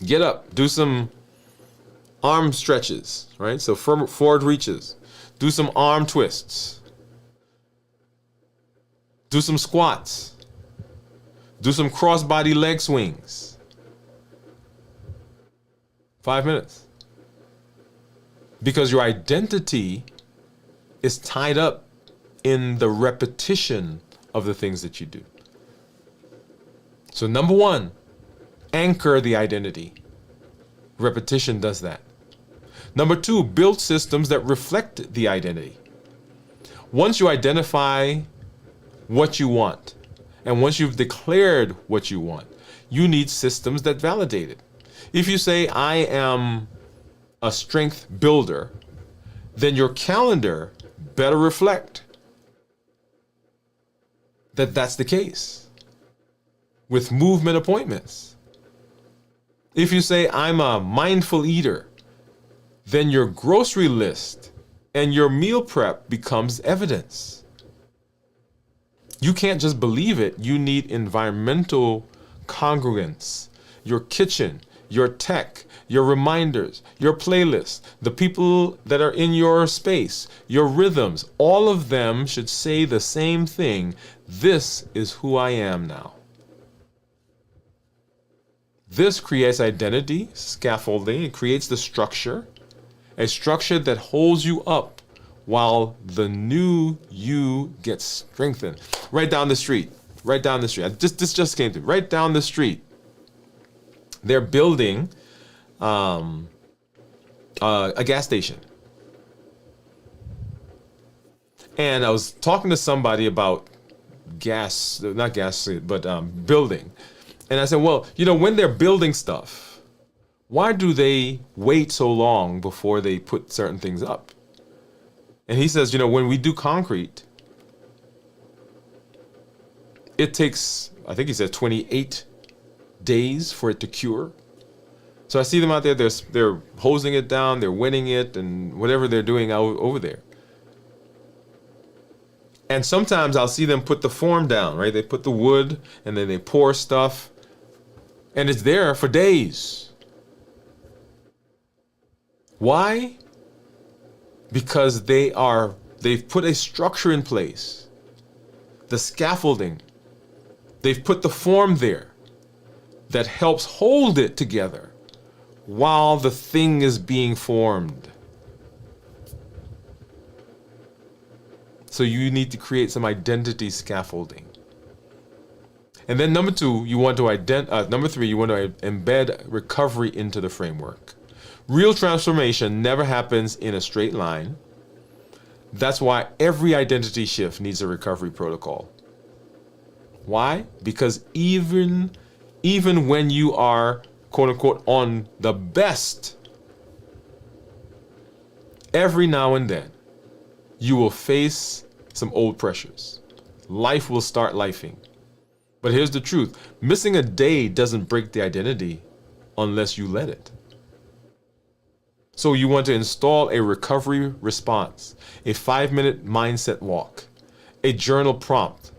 Get up, do some arm stretches, right? So forward reaches. Do some arm twists. Do some squats. Do some cross-body leg swings. 5 minutes. Because your identity is tied up in the repetition of the things that you do. So number 1, anchor the identity. Repetition does that. Number 2, build systems that reflect the identity. Once you identify what you want, and once you've declared what you want, you need systems that validate it. If you say, I am a strength builder, then your calendar better reflect that that's the case with movement appointments. If you say, I'm a mindful eater, then your grocery list and your meal prep becomes evidence. You can't just believe it. You need environmental congruence. Your kitchen, your tech, your reminders, your playlists, the people that are in your space, your rhythms, all of them should say the same thing. This is who I am now. This creates identity, scaffolding. It creates the structure, a structure that holds you up while the new you gets strengthened. Right down the street. This just came through. Right down the street. They're building a gas station. And I was talking to somebody about building. And I said, well, when they're building stuff, why do they wait so long before they put certain things up? And he says, when we do concrete, it takes, I think he said 28 days for it to cure. So I see them out there, they're hosing it down, they're winning it, and whatever they're doing over there. And sometimes I'll see them put the form down, right? They put the wood, and then they pour stuff, and it's there for days. Why? Because they've put a structure in place, the scaffolding. They've put the form there that helps hold it together while the thing is being formed. So you need to create some identity scaffolding. And then number three, you want to embed recovery into the framework. Real transformation never happens in a straight line. That's why every identity shift needs a recovery protocol. Why? Because even when you are, quote unquote, on the best, every now and then, you will face some old pressures. Life will start lifing. But here's the truth. Missing a day doesn't break the identity unless you let it. So you want to install a recovery response, a 5-minute mindset walk, a journal prompt.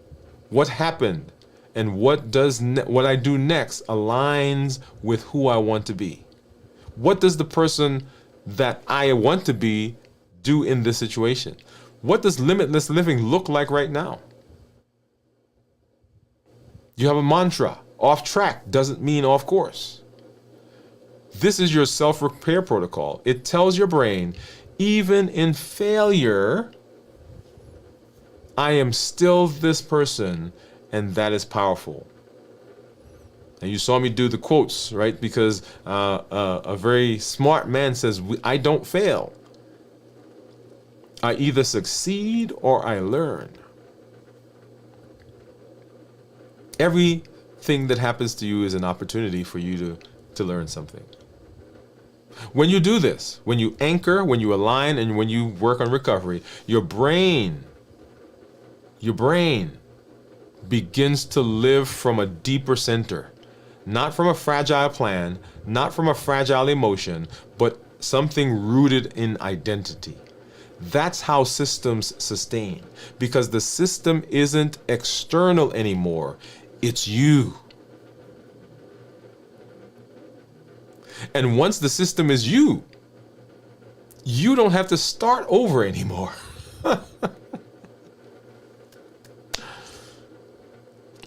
What happened and what I do next aligns with who I want to be. What does the person that I want to be do in this situation? What does limitless living look like right now? You have a mantra. Off track doesn't mean off course. This is your self-repair protocol. It tells your brain, even in failure, I am still this person, and that is powerful. And you saw me do the quotes, right? Because a very smart man says, I don't fail. I either succeed or I learn. Everything that happens to you is an opportunity for you to learn something. When you do this, when you anchor, when you align, and when you work on recovery, your brain begins to live from a deeper center, not from a fragile plan, not from a fragile emotion, but something rooted in identity. That's how systems sustain, because the system isn't external anymore. It's you. And once the system is you don't have to start over anymore.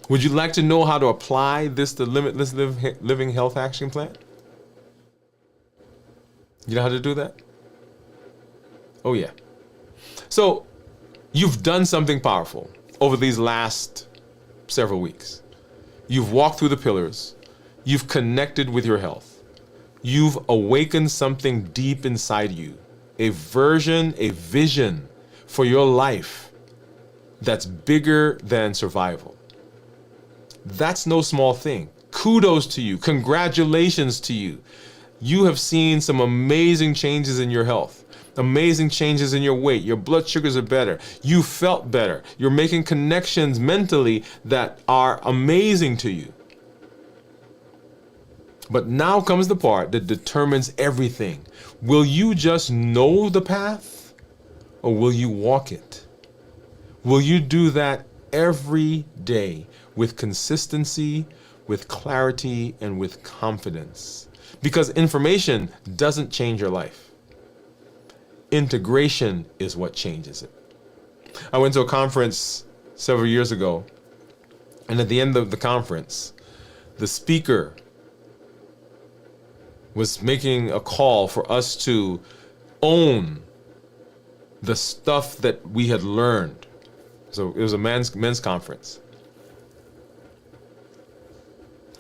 Would you like to know how to apply the Limitless Living Health Action Plan? You know how to do that? Oh yeah. So you've done something powerful over these last several weeks. You've walked through the pillars. You've connected with your health. You've awakened something deep inside you, a vision for your life that's bigger than survival. That's no small thing. Kudos to you. Congratulations to you. You have seen some amazing changes in your health, amazing changes in your weight. Your blood sugars are better. You felt better. You're making connections mentally that are amazing to you. But now comes the part that determines everything. Will you just know the path, or will you walk it? Will you do that every day with consistency, with clarity, and with confidence? Because information doesn't change your life. Integration is what changes it. I went to a conference several years ago, and at the end of the conference, the speaker was making a call for us to own the stuff that we had learned. So it was a men's conference.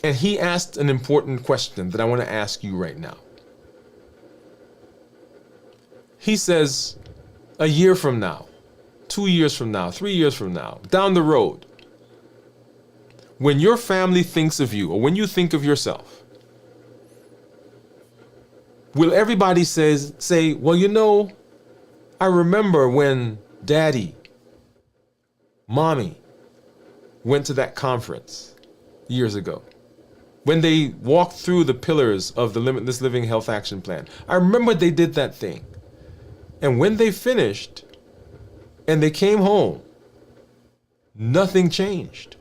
And he asked an important question that I want to ask you right now. He says, a year from now, 2 years from now, 3 years from now, down the road, when your family thinks of you, or when you think of yourself, will everybody say, well, you know, I remember when Daddy, Mommy went to that conference years ago, when they walked through the pillars of the Limitless Living Health Action Plan. I remember they did that thing. And when they finished and they came home, nothing changed.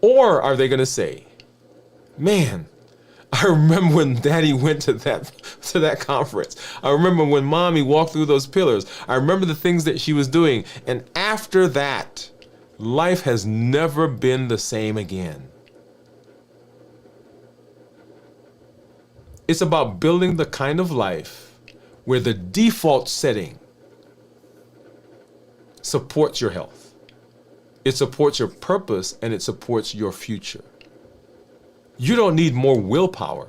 Or are they going to say, man, I remember when Daddy went to that conference. I remember when Mommy walked through those pillars. I remember the things that she was doing. And after that, life has never been the same again. It's about building the kind of life where the default setting supports your health. It supports your purpose and it supports your future. You don't need more willpower.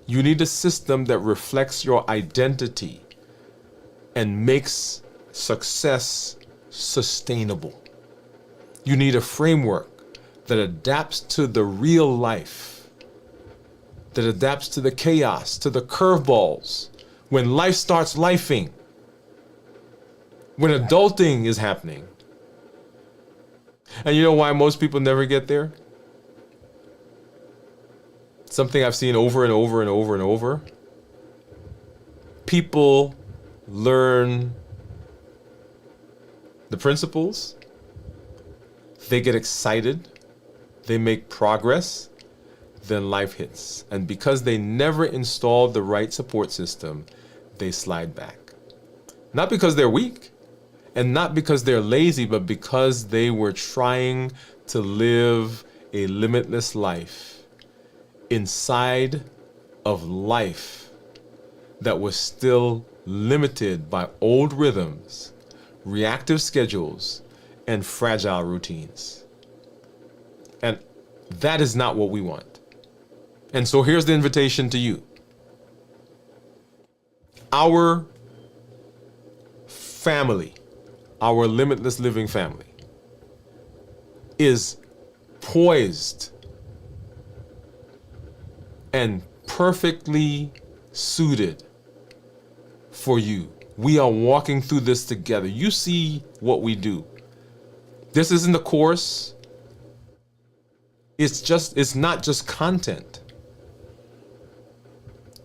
You need a system that reflects your identity and makes success sustainable. You need a framework that adapts to the real life, that adapts to the chaos, to the curveballs, when life starts lifing, when adulting is happening. And you know why most people never get there? Something I've seen over and over and over and over. People learn the principles, they get excited, they make progress, then life hits. And because they never installed the right support system, they slide back. Not because they're weak, and not because they're lazy, but because they were trying to live a limitless life inside of life that was still limited by old rhythms, reactive schedules, and fragile routines. And that is not what we want. And so here's the invitation to you. Our family, our limitless living family, is poised and perfectly suited for you. We are walking through this together. You see what we do. This isn't a course. It's not just content.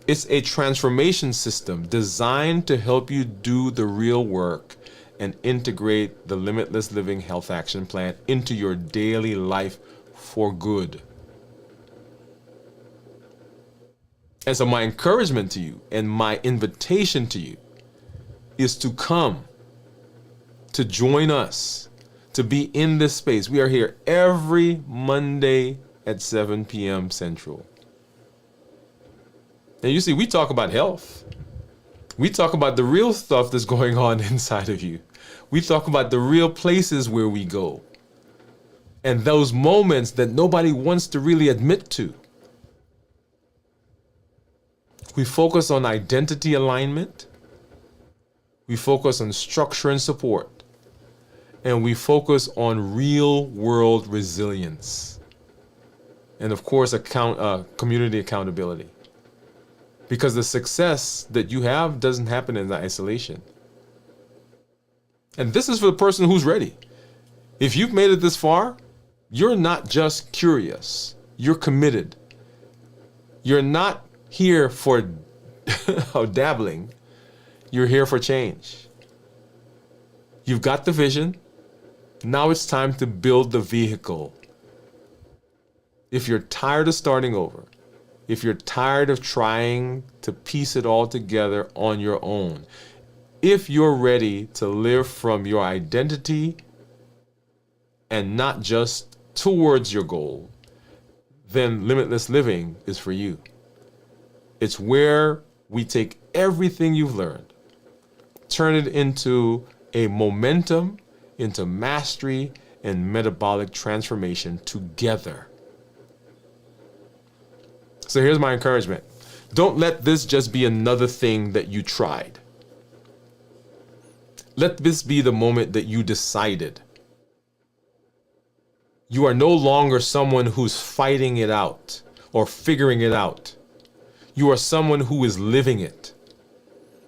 It's a transformation system designed to help you do the real work and integrate the Limitless Living Health Action Plan into your daily life for good. And so my encouragement to you and my invitation to you is to come, to join us, to be in this space. We are here every Monday at 7 p.m. Central. And you see, we talk about health. We talk about the real stuff that's going on inside of you. We talk about the real places where we go. And those moments that nobody wants to really admit to. We focus on identity alignment. We focus on structure and support. And we focus on real world resilience. And of course, community accountability. Because the success that you have doesn't happen in isolation. And this is for the person who's ready. If you've made it this far, you're not just curious. You're committed. You're not here for dabbling. You're here for change. You've got the vision. Now it's time to build the vehicle. if you're tired of starting over, if you're tired of trying to piece it all together on your own, if you're ready to live from your identity and not just towards your goal, then limitless living is for you. It's where we take everything you've learned, turn it into a momentum, into mastery and metabolic transformation together. So here's my encouragement. Don't let this just be another thing that you tried. Let this be the moment that you decided. You are no longer someone who's fighting it out or figuring it out. You are someone who is living it.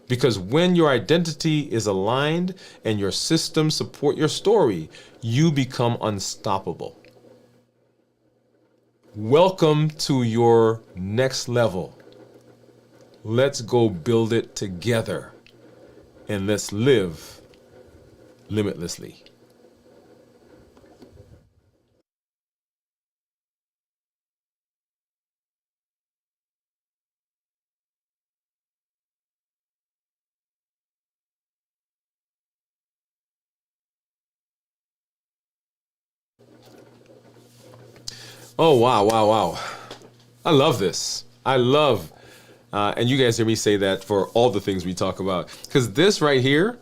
Because when your identity is aligned and your systems support your story, you become unstoppable. Welcome to your next level. Let's go build it together and let's live limitlessly. Oh, wow, wow, wow. I love this. I love, and you guys hear me say that for all the things we talk about. Because this right here,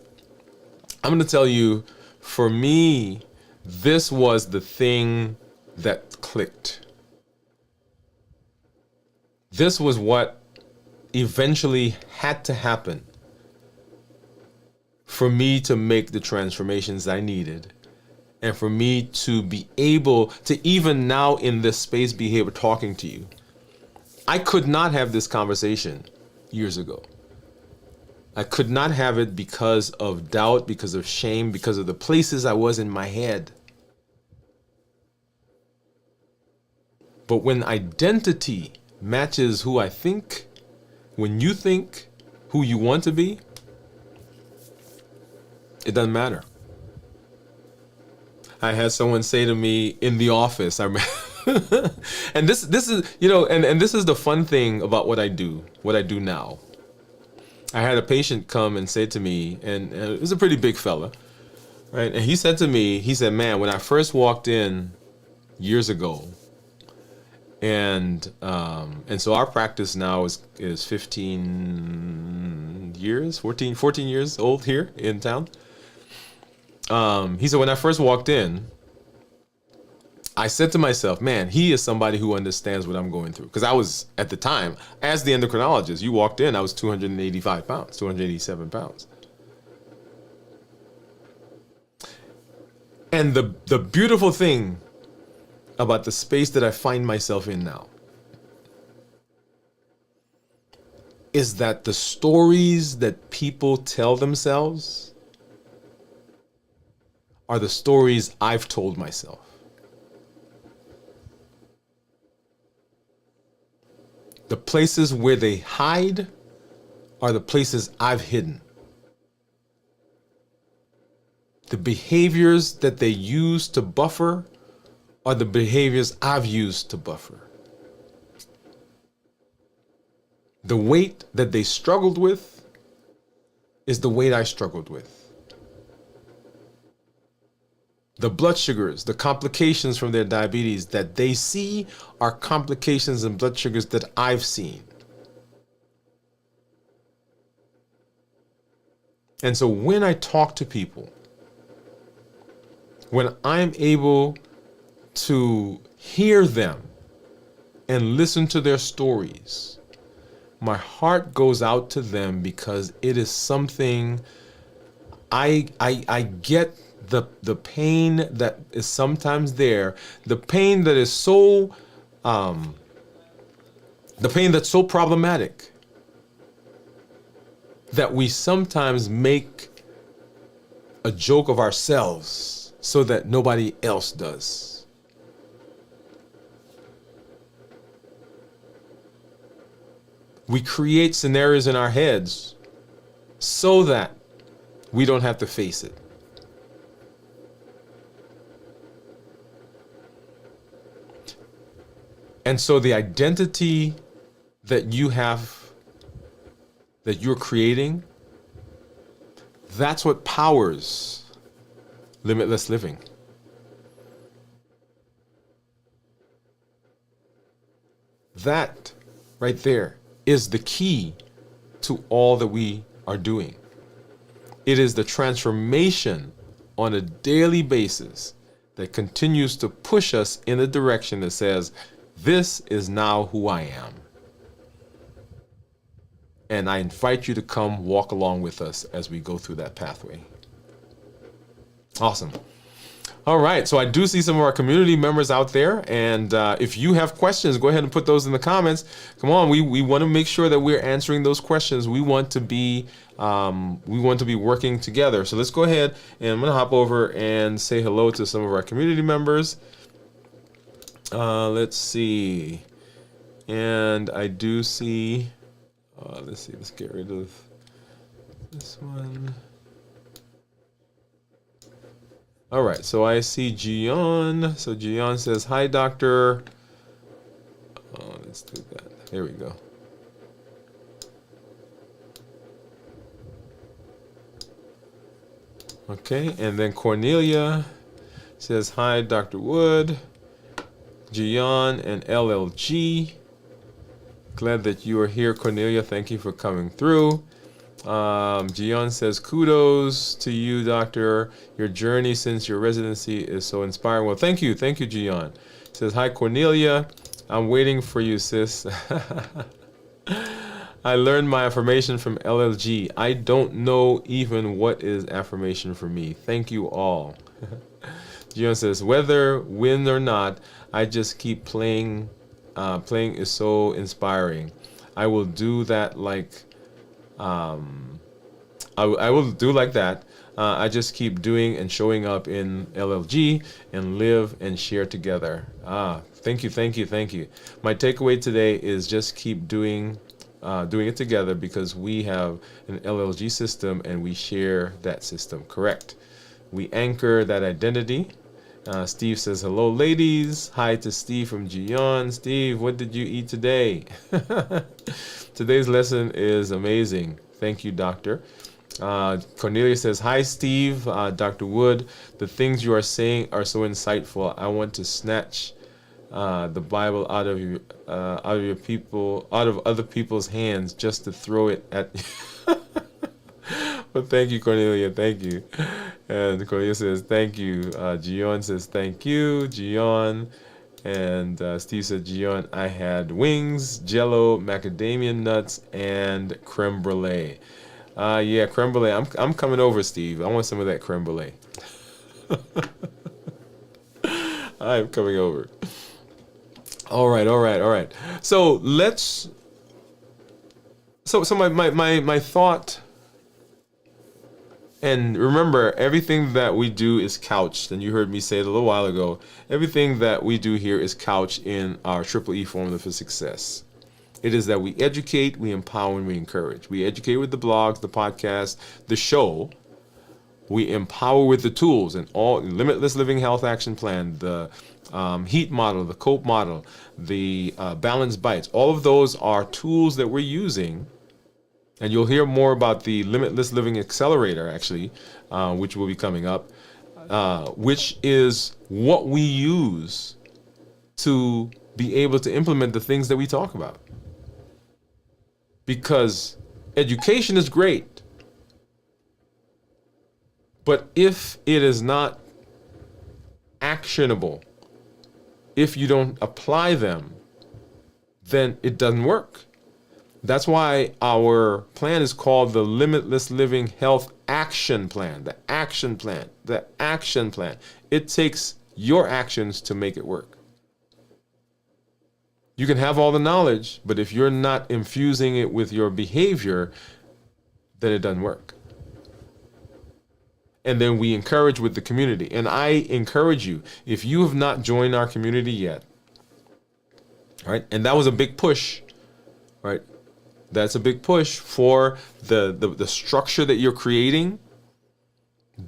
I'm going to tell you, for me, this was the thing that clicked. This was what eventually had to happen for me to make the transformations I needed. And for me to be able to even now in this space be here talking to you. I could not have this conversation years ago. I could not have it because of doubt, because of shame, because of the places I was in my head. But when identity matches who I think, when you think who you want to be, it doesn't matter. I had someone say to me in the office, and this is, and this is the fun thing about what I do now. I had a patient come and say to me, and it was a pretty big fella, right? And he said to me, man, when I first walked in years ago, and so our practice now is 14 years old here in town. He said, when I first walked in, I said to myself, man, he is somebody who understands what I'm going through. Because I was, at the time, as the endocrinologist, you walked in, I was 285 pounds, 287 pounds. And the beautiful thing about the space that I find myself in now is that the stories that people tell themselves are the stories I've told myself. The places where they hide are the places I've hidden. The behaviors that they use to buffer are the behaviors I've used to buffer. The weight that they struggled with is the weight I struggled with. The blood sugars, the complications from their diabetes that they see are complications and blood sugars that I've seen. And so when I talk to people, when I'm able to hear them and listen to their stories, my heart goes out to them because it is something I get the pain that is sometimes there, the pain that is so the pain that's so problematic that we sometimes make a joke of ourselves so that nobody else does. We create scenarios in our heads so that we don't have to face it. And so the identity that you have, that you're creating, that's what powers limitless living. That right there is the key to all that we are doing. It is the transformation on a daily basis that continues to push us in a direction that says, this is now who I am. And I invite you to come walk along with us as we go through that pathway. Awesome. All right, so I do see some of our community members out there, and if you have questions, go ahead and put those in the comments. Come on, we want to make sure that we're answering those questions. We want to be working together. So let's go ahead, and I'm going to hop over and say hello to some of our community members. Let's see, and I do see. Let's see. Let's get rid of this one. All right, so I see Gian. So Gian says, hi, doctor. Let's do that. There we go. Okay, and then Cornelia says, hi, Dr. Woode, Gian, and LLG. Glad that you are here, Cornelia. Thank you for coming through. Gian says, kudos to you, doctor. Your journey since your residency is so inspiring. Well, thank you, Gian. Says, hi, Cornelia. I'm waiting for you, sis. I learned my affirmation from LLG. I don't know even what is affirmation for me. Thank you all. Gian says, whether win or not, I just keep playing. Playing is so inspiring. I will do that like. I will do like that. I just keep doing and showing up in LLG and live and share together. Thank you. My takeaway today is just keep doing it together because we have an LLG system and we share that system. Correct. We anchor that identity. Steve says, hello, ladies. Hi to Steve from Gian. Steve, what did you eat today? Today's lesson is amazing. Thank you, doctor. Cornelia says, hi, Steve, Dr. Woode. The things you are saying are so insightful. I want to snatch the Bible out of other people's hands just to throw it at you. Well, thank you, Cornelia. Thank you. And Cornelia says, thank you. Gian says, thank you, Gian. And Steve said, Gian, I had wings, jello, macadamia nuts, and creme brulee. Yeah, creme brulee. I'm coming over, Steve. I want some of that creme brulee. I'm coming over. All right. So let's. So my thought. And remember, everything that we do is couched, and you heard me say it a little while ago, everything that we do here is couched in our Triple E formula for success. It is that we educate, we empower, and we encourage. We educate with the blogs, the podcast, the show. We empower with the tools and all Limitless Living Health Action Plan, the HEAT model, the COPE model, the Balanced Bites. All of those are tools that we're using. And you'll hear more about the Limitless Living Accelerator, actually, which will be coming up, which is what we use to be able to implement the things that we talk about. Because education is great, but if it is not actionable, if you don't apply them, then it doesn't work. That's why our plan is called the Limitless Living Health Action Plan. The action plan. The action plan. It takes your actions to make it work. You can have all the knowledge, but if you're not infusing it with your behavior, then it doesn't work. And then we encourage with the community. And I encourage you, if you have not joined our community yet, right? And that was a big push, right? That's a big push for the structure that you're creating.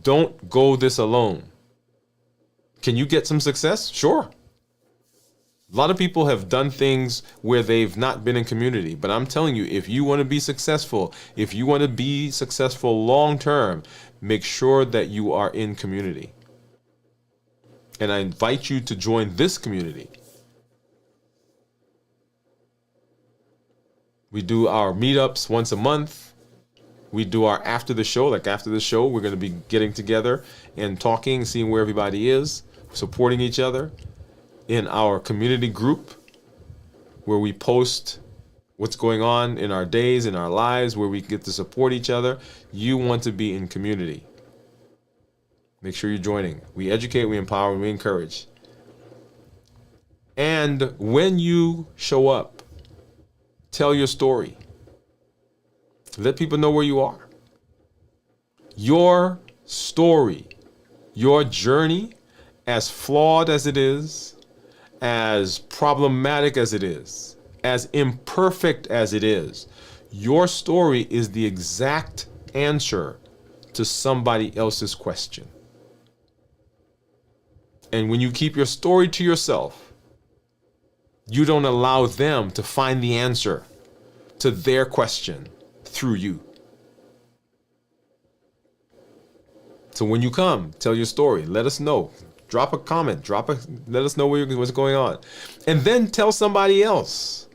Don't go this alone. Can you get some success? Sure. A lot of people have done things where they've not been in community, but I'm telling you, if you want to be successful, if you want to be successful long term, make sure that you are in community. And I invite you to join this community. We do our meetups once a month. We do our after the show. Like after the show, we're going to be getting together and talking, seeing where everybody is, supporting each other. In our community group, where we post what's going on in our days, in our lives, where we get to support each other. You want to be in community. Make sure you're joining. We educate, we empower, and we encourage. And when you show up, tell your story. Let people know where you are. Your story, your journey, as flawed as it is, as problematic as it is, as imperfect as it is, your story is the exact answer to somebody else's question. And when you keep your story to yourself, you don't allow them to find the answer to their question through you. So when you come, tell your story. Let us know. Drop a comment. Let us know what's going on. And then tell somebody else.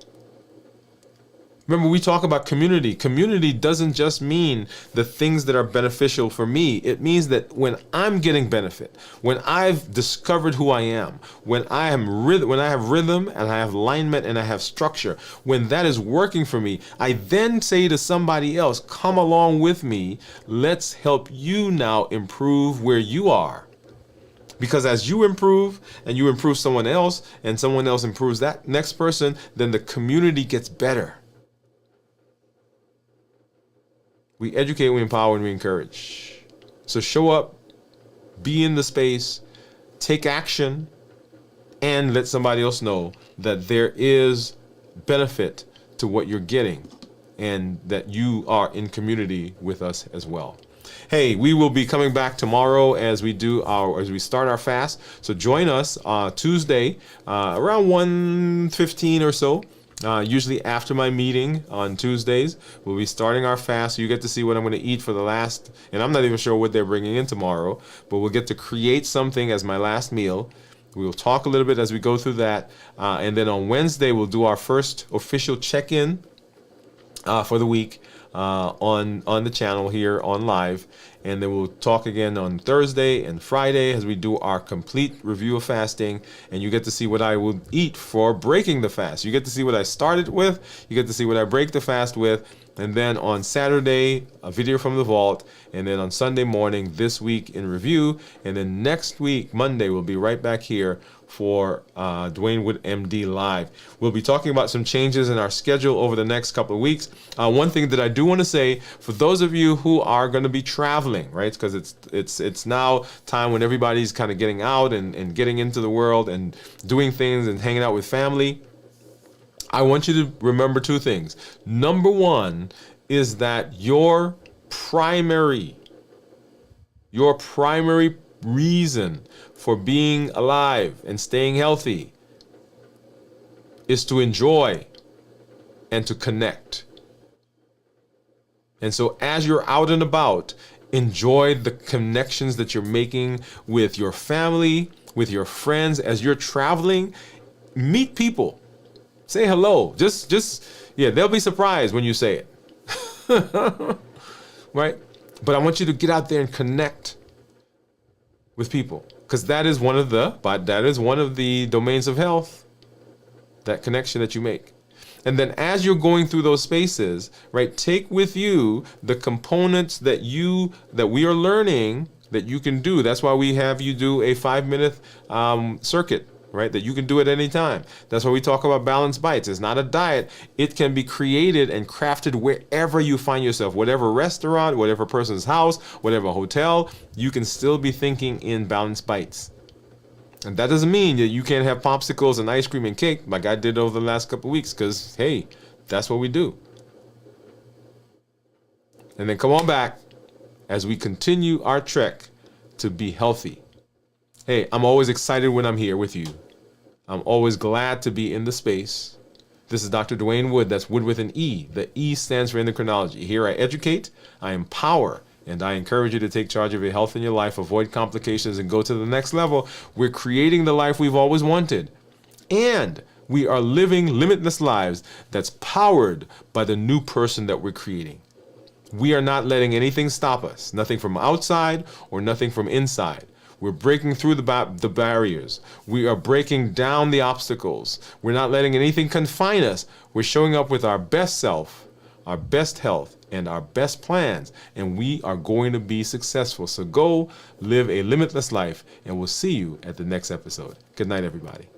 Remember, we talk about community. Community doesn't just mean the things that are beneficial for me. It means that when I'm getting benefit, when I've discovered who I am, when I have rhythm and I have alignment and I have structure, when that is working for me, I then say to somebody else, come along with me. Let's help you now improve where you are. Because as you improve and you improve someone else and someone else improves that next person, then the community gets better. We educate, we empower, and we encourage. So show up, be in the space, take action, and let somebody else know that there is benefit to what you're getting and that you are in community with us as well. Hey, we will be coming back tomorrow as we start our fast. So join us Tuesday around 1:15 or so. Usually after my meeting on Tuesdays, we'll be starting our fast. So you get to see what I'm going to eat for the last, and I'm not even sure what they're bringing in tomorrow, but we'll get to create something as my last meal. We will talk a little bit as we go through that. And then on Wednesday, we'll do our first official check-in for the week. On the channel here on live, and then we'll talk again on Thursday and Friday as we do our complete review of fasting, and you get to see what I will eat for breaking the fast. You get to see what I started with, you get to see what I break the fast with, and then on Saturday a video from the vault, and then on Sunday morning this week in review, and then next week Monday we'll be right back here for Dwain Woode MD Live. We'll be talking about some changes in our schedule over the next couple of weeks. One thing that I do want to say, for those of you who are going to be traveling, right? Because it's now time when everybody's kind of getting out and getting into the world and doing things and hanging out with family. I want you to remember two things. Number one is that your primary reason for being alive and staying healthy is to enjoy and to connect. And so as you're out and about, enjoy the connections that you're making with your family, with your friends. As you're traveling, meet people. Say hello. They'll be surprised when you say it. Right? But I want you to get out there and connect with people, because that is one of the domains of health, that connection that you make. And then as you're going through those spaces, right, take with you the components that we are learning that you can do. That's why we have you do a 5-minute circuit, right, that you can do at any time. That's why we talk about balanced bites. It's not a diet. It can be created and crafted wherever you find yourself, whatever restaurant, whatever person's house, whatever hotel, you can still be thinking in balanced bites. And that doesn't mean that you can't have popsicles and ice cream and cake like I did over the last couple of weeks, because, hey, that's what we do. And then come on back as we continue our trek to be healthy. Hey, I'm always excited when I'm here with you. I'm always glad to be in the space. This is Dr. Dwain Woode. That's Wood with an E. The E stands for endocrinology. Here I educate, I empower, and I encourage you to take charge of your health and your life, avoid complications, and go to the next level. We're creating the life we've always wanted. And we are living limitless lives that's powered by the new person that we're creating. We are not letting anything stop us, nothing from outside or nothing from inside. We're breaking through the barriers. We are breaking down the obstacles. We're not letting anything confine us. We're showing up with our best self, our best health, and our best plans, and we are going to be successful. So go live a limitless life, and we'll see you at the next episode. Good night, everybody.